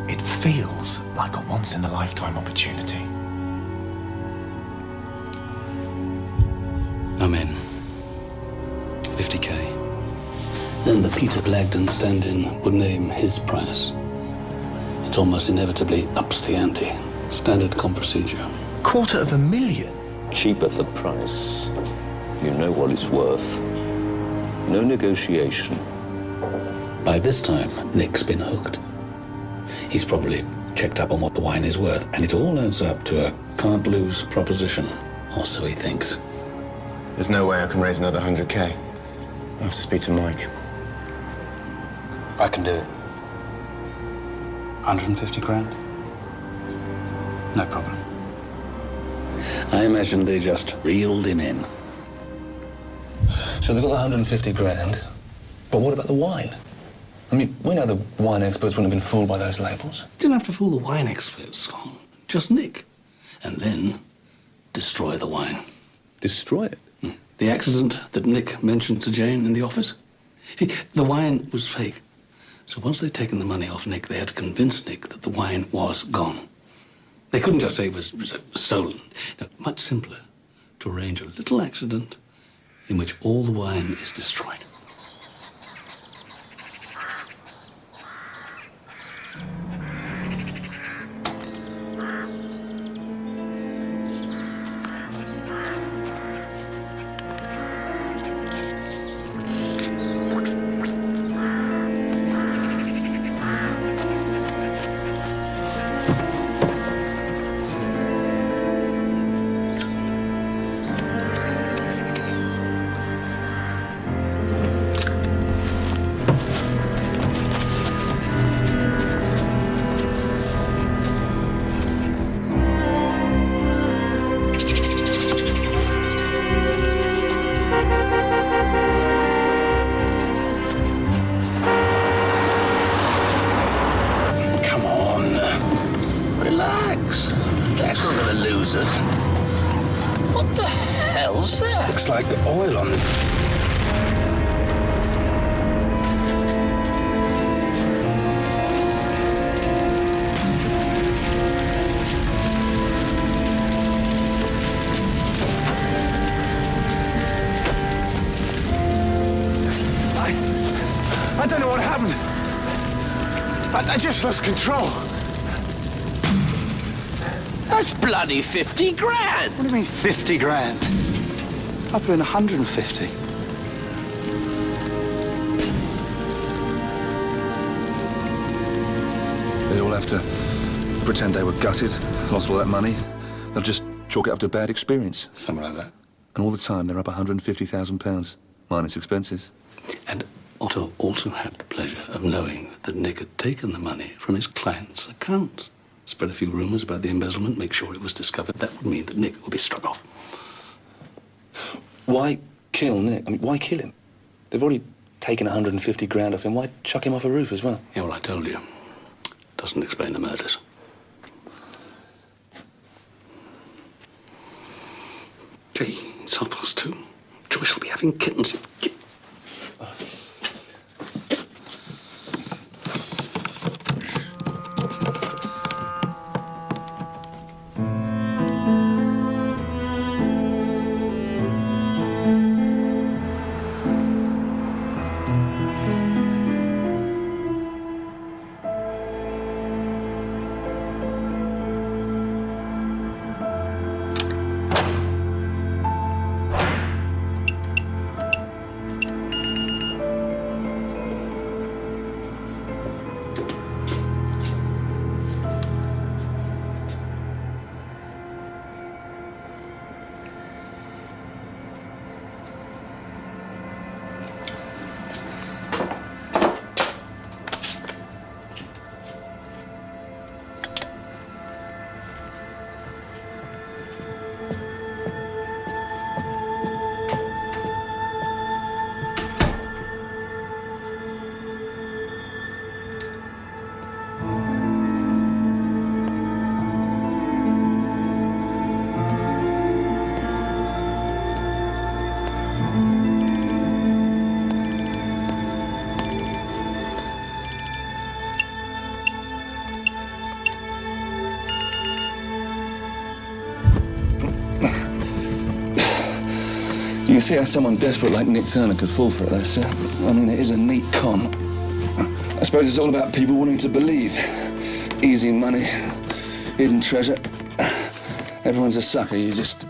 it feels like a once-in-a-lifetime opportunity. I'm in. 50K. Then the Peter Blagden stand-in would name his price. It almost inevitably ups the ante. Standard com procedure. $250,000? Cheap at the price. You know what it's worth. No negotiation. By this time, Nick's been hooked. He's probably checked up on what the wine is worth, and it all adds up to a can't-lose proposition, or so he thinks. There's no way I can raise another 100K. I'll have to speak to Mike. I can do it. 150 grand? No problem. I imagine they just reeled him in. So they've got the 150 grand, but what about the wine? I mean, we know the wine experts wouldn't have been fooled by those labels. You didn't have to fool the wine experts, Scott. Just Nick. and then destroy the wine. Destroy it? The accident that Nick mentioned to Jane in the office. See, the wine was fake. So once they'd taken the money off Nick, they had to convince Nick that the wine was gone. They couldn't just say it was stolen. No, much simpler to arrange a little accident in which all the wine is destroyed. Jack's not gonna lose it. What the hell's that? Looks like oil on it. I don't know what happened. I just lost control. That's bloody 50 grand. What do you mean 50 grand? I put in 150. They all have to pretend they were gutted, lost all that money. They'll just chalk it up to a bad experience. Something like that. And all the time, they're up £150,000, minus expenses. And Otto also had the pleasure of knowing that Nick had taken the money from his client's account. Spread a few rumours about the embezzlement, make sure it was discovered. That would mean that Nick would be struck off. Why kill Nick? I mean, why kill him? They've already taken 150 grand off him. Why chuck him off a roof as well? Yeah, well, I told you. Doesn't explain the murders. Gee, it's 2:30. Joyce will be having kittens. You can see how someone desperate like Nick Turner could fall for it, though, sir. I mean, it is a neat con. I suppose it's all about people wanting to believe. Easy money, hidden treasure. Everyone's a sucker. You just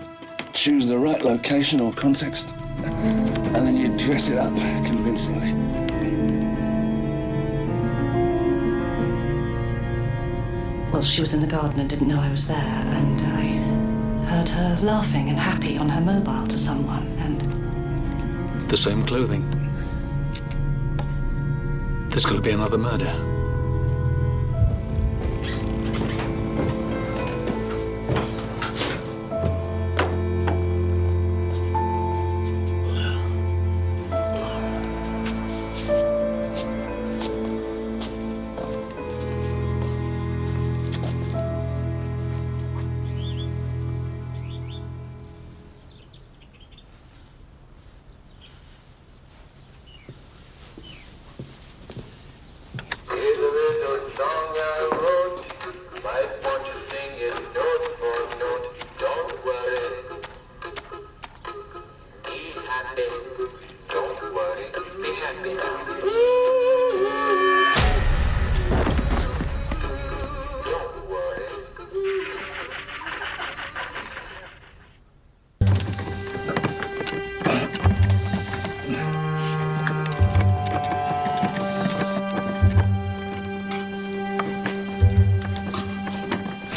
choose the right location or context, and then you dress it up convincingly. Well, she was in the garden and didn't know I was there, and I heard her laughing and happy on her mobile to someone, and... The same clothing. There's got to be another murder.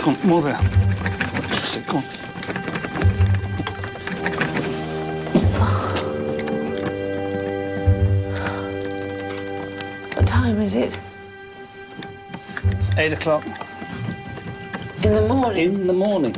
Come on, more there. That's it, come on. What time is it? 8 o'clock. In the morning? In the morning.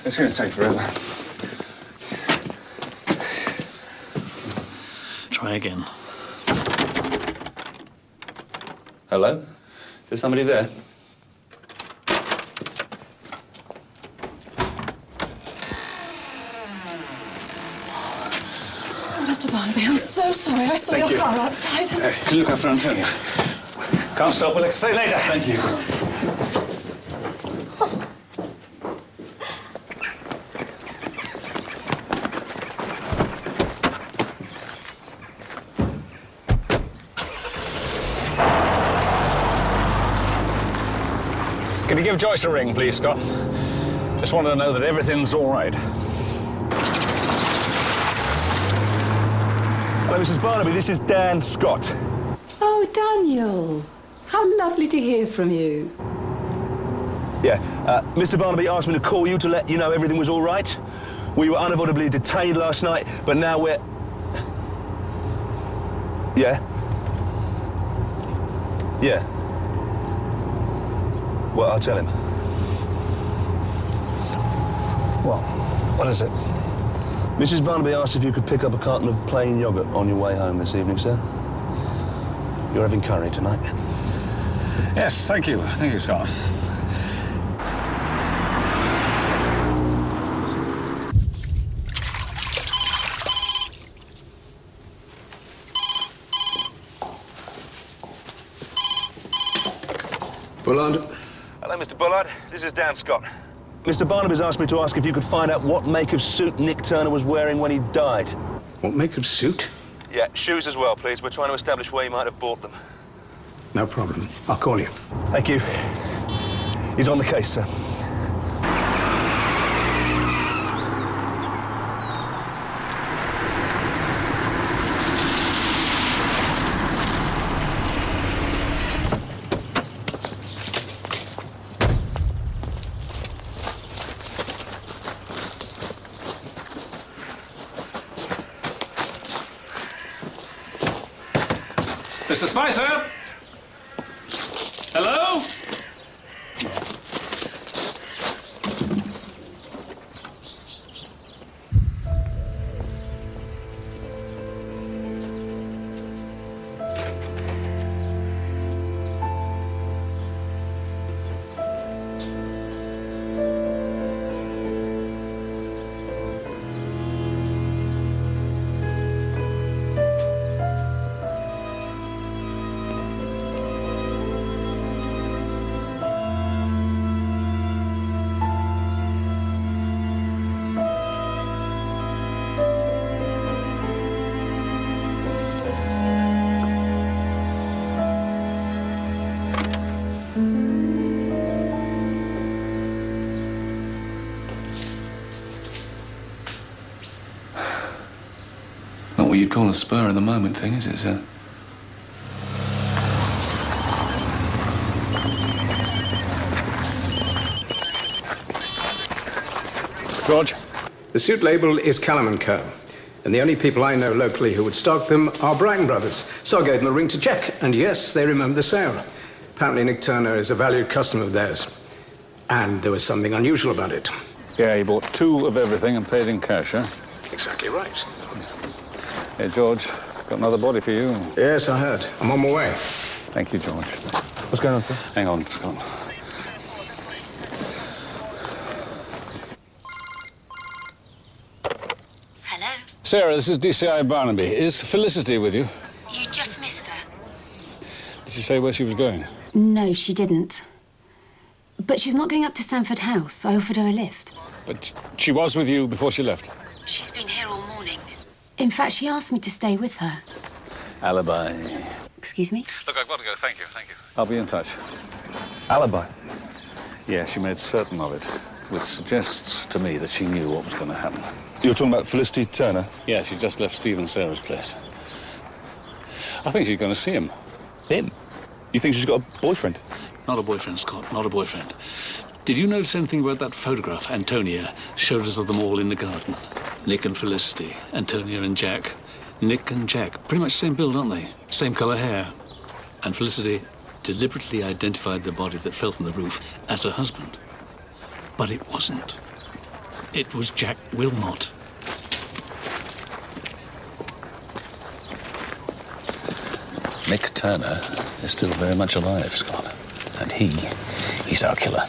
It's going to take forever. Try again. Hello? Is there somebody there? Mr. Barnaby, I'm so sorry. I saw Thank your you. car outside. Can you look after Antonia? Can't stop, we'll explain later. Thank you. Can you give Joyce a ring, please, Scott? Just wanted to know that everything's all right. Hello, Mrs. Barnaby. This is Dan Scott. Oh, Daniel. How lovely to hear from you. Yeah, Mr. Barnaby asked me to call you to let you know everything was all right. We were unavoidably detained last night, but now we're... Yeah? Yeah. Well, I'll tell him. What is it? Mrs. Barnaby asked if you could pick up a carton of plain yoghurt on your way home this evening, sir. You're having curry tonight. Yes, thank you. Thank you, Scott. Bullard? Hello, Mr. Bullard. This is Dan Scott. Mr. Barnaby's asked me to ask if you could find out what make of suit Nick Turner was wearing when he died. What make of suit? Yeah, shoes as well, please. We're trying to establish where he might have bought them. No problem. I'll call you. Thank you. He's on the case, sir. Mr. Spicer? Hello? Not what you'd call a spur of the moment thing, is it, sir? George? The suit label is Callum & Co. And the only people I know locally who would stock them are Brighton brothers. So I gave them a ring to check, and yes, they remember the sale. Apparently Nick Turner is a valued customer of theirs. And there was something unusual about it. Yeah, he bought 2 of everything and paid in cash, huh? Exactly right. Hey, George, got another body for you. Yes, I heard. I'm on my way. Thank you, George. What's going on, sir? Hang on, Scott. Hello? Sarah, this is DCI Barnaby. Is Felicity with you? You just missed her. Did she say where she was going? No, she didn't. But she's not going up to Sanford House. I offered her a lift. But she was with you before she left? She's been here all morning. In fact, she asked me to stay with her. Alibi. Excuse me? Look, I've got to go. Thank you, thank you. I'll be in touch. Alibi? Yeah, she made certain of it, which suggests to me that she knew what was going to happen. You're talking about Felicity Turner? Yeah, she just left Steve and Sarah's place. I think she's going to see him. Him? You think she's got a boyfriend? Not a boyfriend, Scott, not a boyfriend. Did you notice anything about that photograph Antonia showed us of them all in the garden? Nick and Felicity, Antonia and Jack. Nick and Jack, pretty much same build, aren't they? Same colour hair. And Felicity deliberately identified the body that fell from the roof as her husband. But it wasn't. It was Jack Wilmot. Nick Turner is still very much alive, Scott. And he's our killer.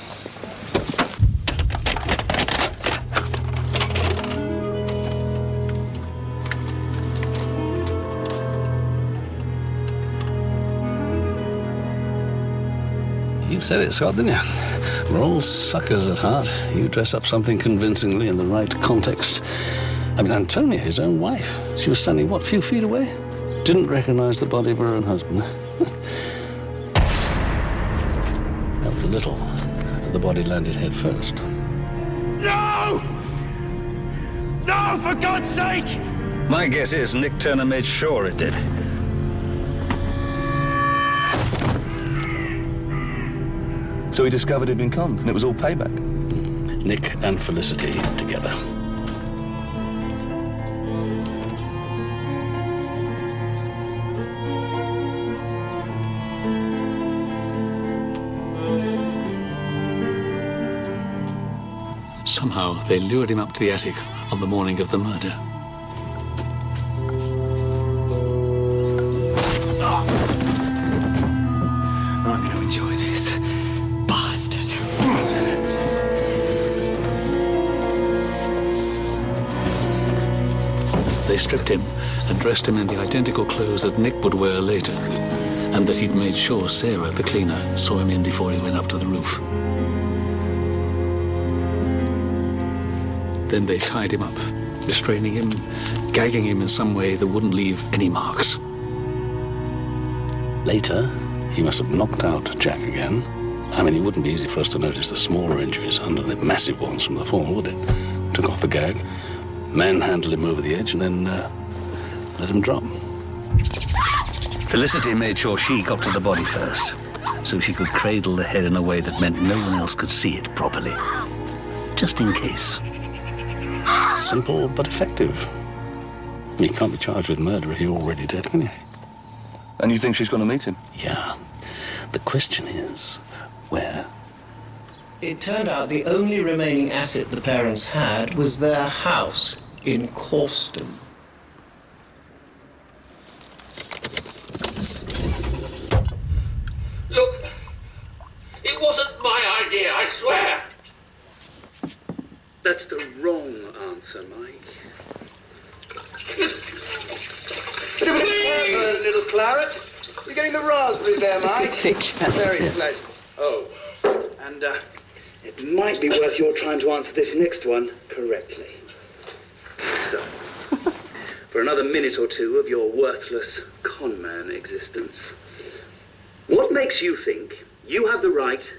You said it, Scott, didn't you? We're all suckers at heart. You dress up something convincingly in the right context. I mean, Antonia, his own wife, she was standing, what, a few feet away? Didn't recognize the body of her own husband. Helped a little. The body landed head first. No! No, for God's sake! My guess is Nick Turner made sure it did. So he discovered he'd been conned, and it was all payback? Nick and Felicity together. Somehow, they lured him up to the attic on the morning of the murder. I'm going to enjoy this. Bastard. They stripped him and dressed him in the identical clothes that Nick would wear later, and that he'd made sure Sarah, the cleaner, saw him in before he went up to the roof. Then they tied him up, restraining him, gagging him in some way that wouldn't leave any marks. Later, he must have knocked out Jack again. I mean, it wouldn't be easy for us to notice the smaller injuries under the massive ones from the fall, would it? Took off the gag, manhandled him over the edge, and then let him drop. Felicity made sure she got to the body first, so she could cradle the head in a way that meant no one else could see it properly. Just in case. Simple but effective. You can't be charged with murder if you're already dead, can you? And you think she's going to meet him? Yeah. The question is, where? It turned out the only remaining asset the parents had was their house in Corston. Look, it wasn't my idea, I swear. That's the wrong answer, Mike. Bit of a purple, little claret. You're getting the raspberries there, Mike. Very pleasant. Oh, and it might be worth your trying to answer this next one correctly. So, for another minute or two of your worthless conman existence, what makes you think you have the right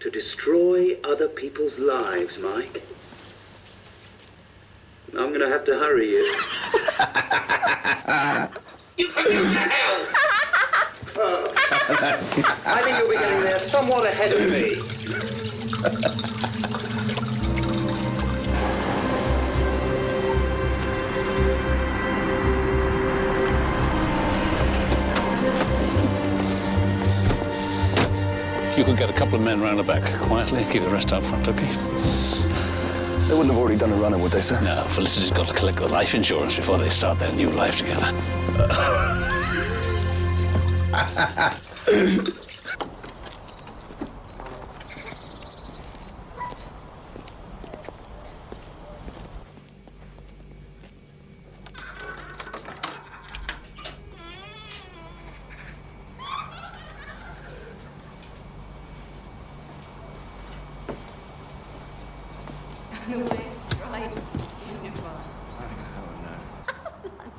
to destroy other people's lives, Mike? I'm going to have to hurry you. You can use your hell! I think you'll be getting there somewhat ahead of me. You could get a couple of men round the back quietly, keep the rest out front, OK? They wouldn't have already done a runner, would they, sir? No, Felicity's got to collect the life insurance before they start their new life together.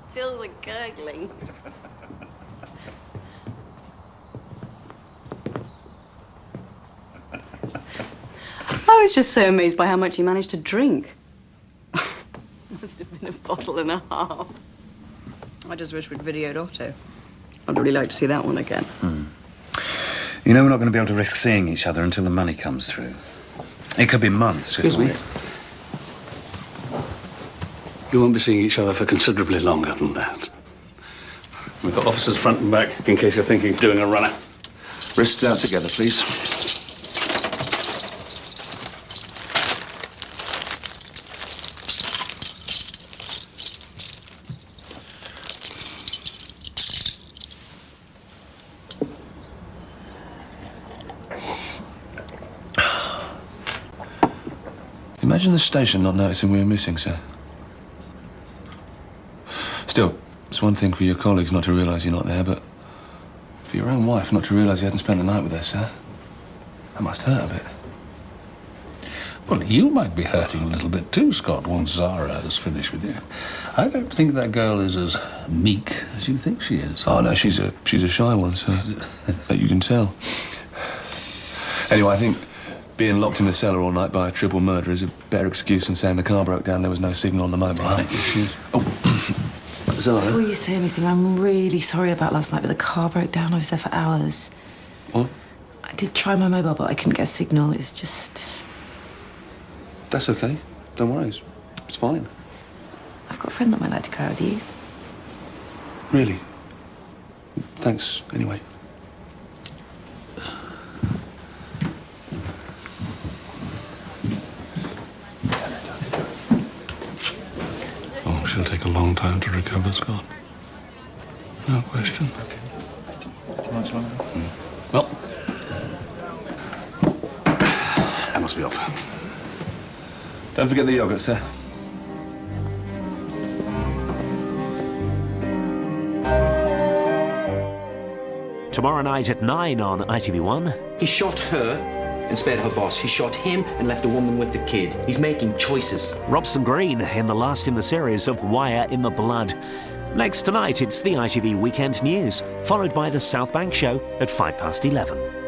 Till the gurgling. I was just so amazed by how much he managed to drink. Must have been a bottle and a half. I just wish we'd videoed Otto. I'd really like to see that one again. You know we're not going to be able to risk seeing each other until the money comes through. It could be months. Excuse me. You won't be seeing each other for considerably longer than that. We've got officers front and back, in case you're thinking of doing a runner. Wrists out together, please. Imagine the station not noticing we were missing, sir. Still, it's one thing for your colleagues not to realise you're not there, but for your own wife not to realise you hadn't spent the night with her, sir. That must hurt a bit. Well, you might be hurting a little bit too, Scott, once Zara has finished with you. I don't think that girl is as meek as you think she is. Oh, no, she's a shy one, sir. That you can tell. Anyway, I think being locked in the cellar all night by a triple murderer is a better excuse than saying the car broke down, there was no signal on the mobile. Oh, Zara. Before you say anything, I'm really sorry about last night, but the car broke down. I was there for hours. What? I did try my mobile, but I couldn't get a signal. It's just... That's okay. Don't worry. It's fine. I've got a friend that might like to go out with you. Really? Thanks, anyway. Oh, she'll take a long time to recover, Scott. No question. Much longer? Well, I must be off. Don't forget the yogurt, sir. Tomorrow night at 9 on ITV1. He shot her and spared her boss. He shot him and left a woman with the kid. He's making choices. Robson Green in the last in the series of Wire in the Blood. Next tonight, it's the ITV Weekend News, followed by the South Bank Show at 11:05.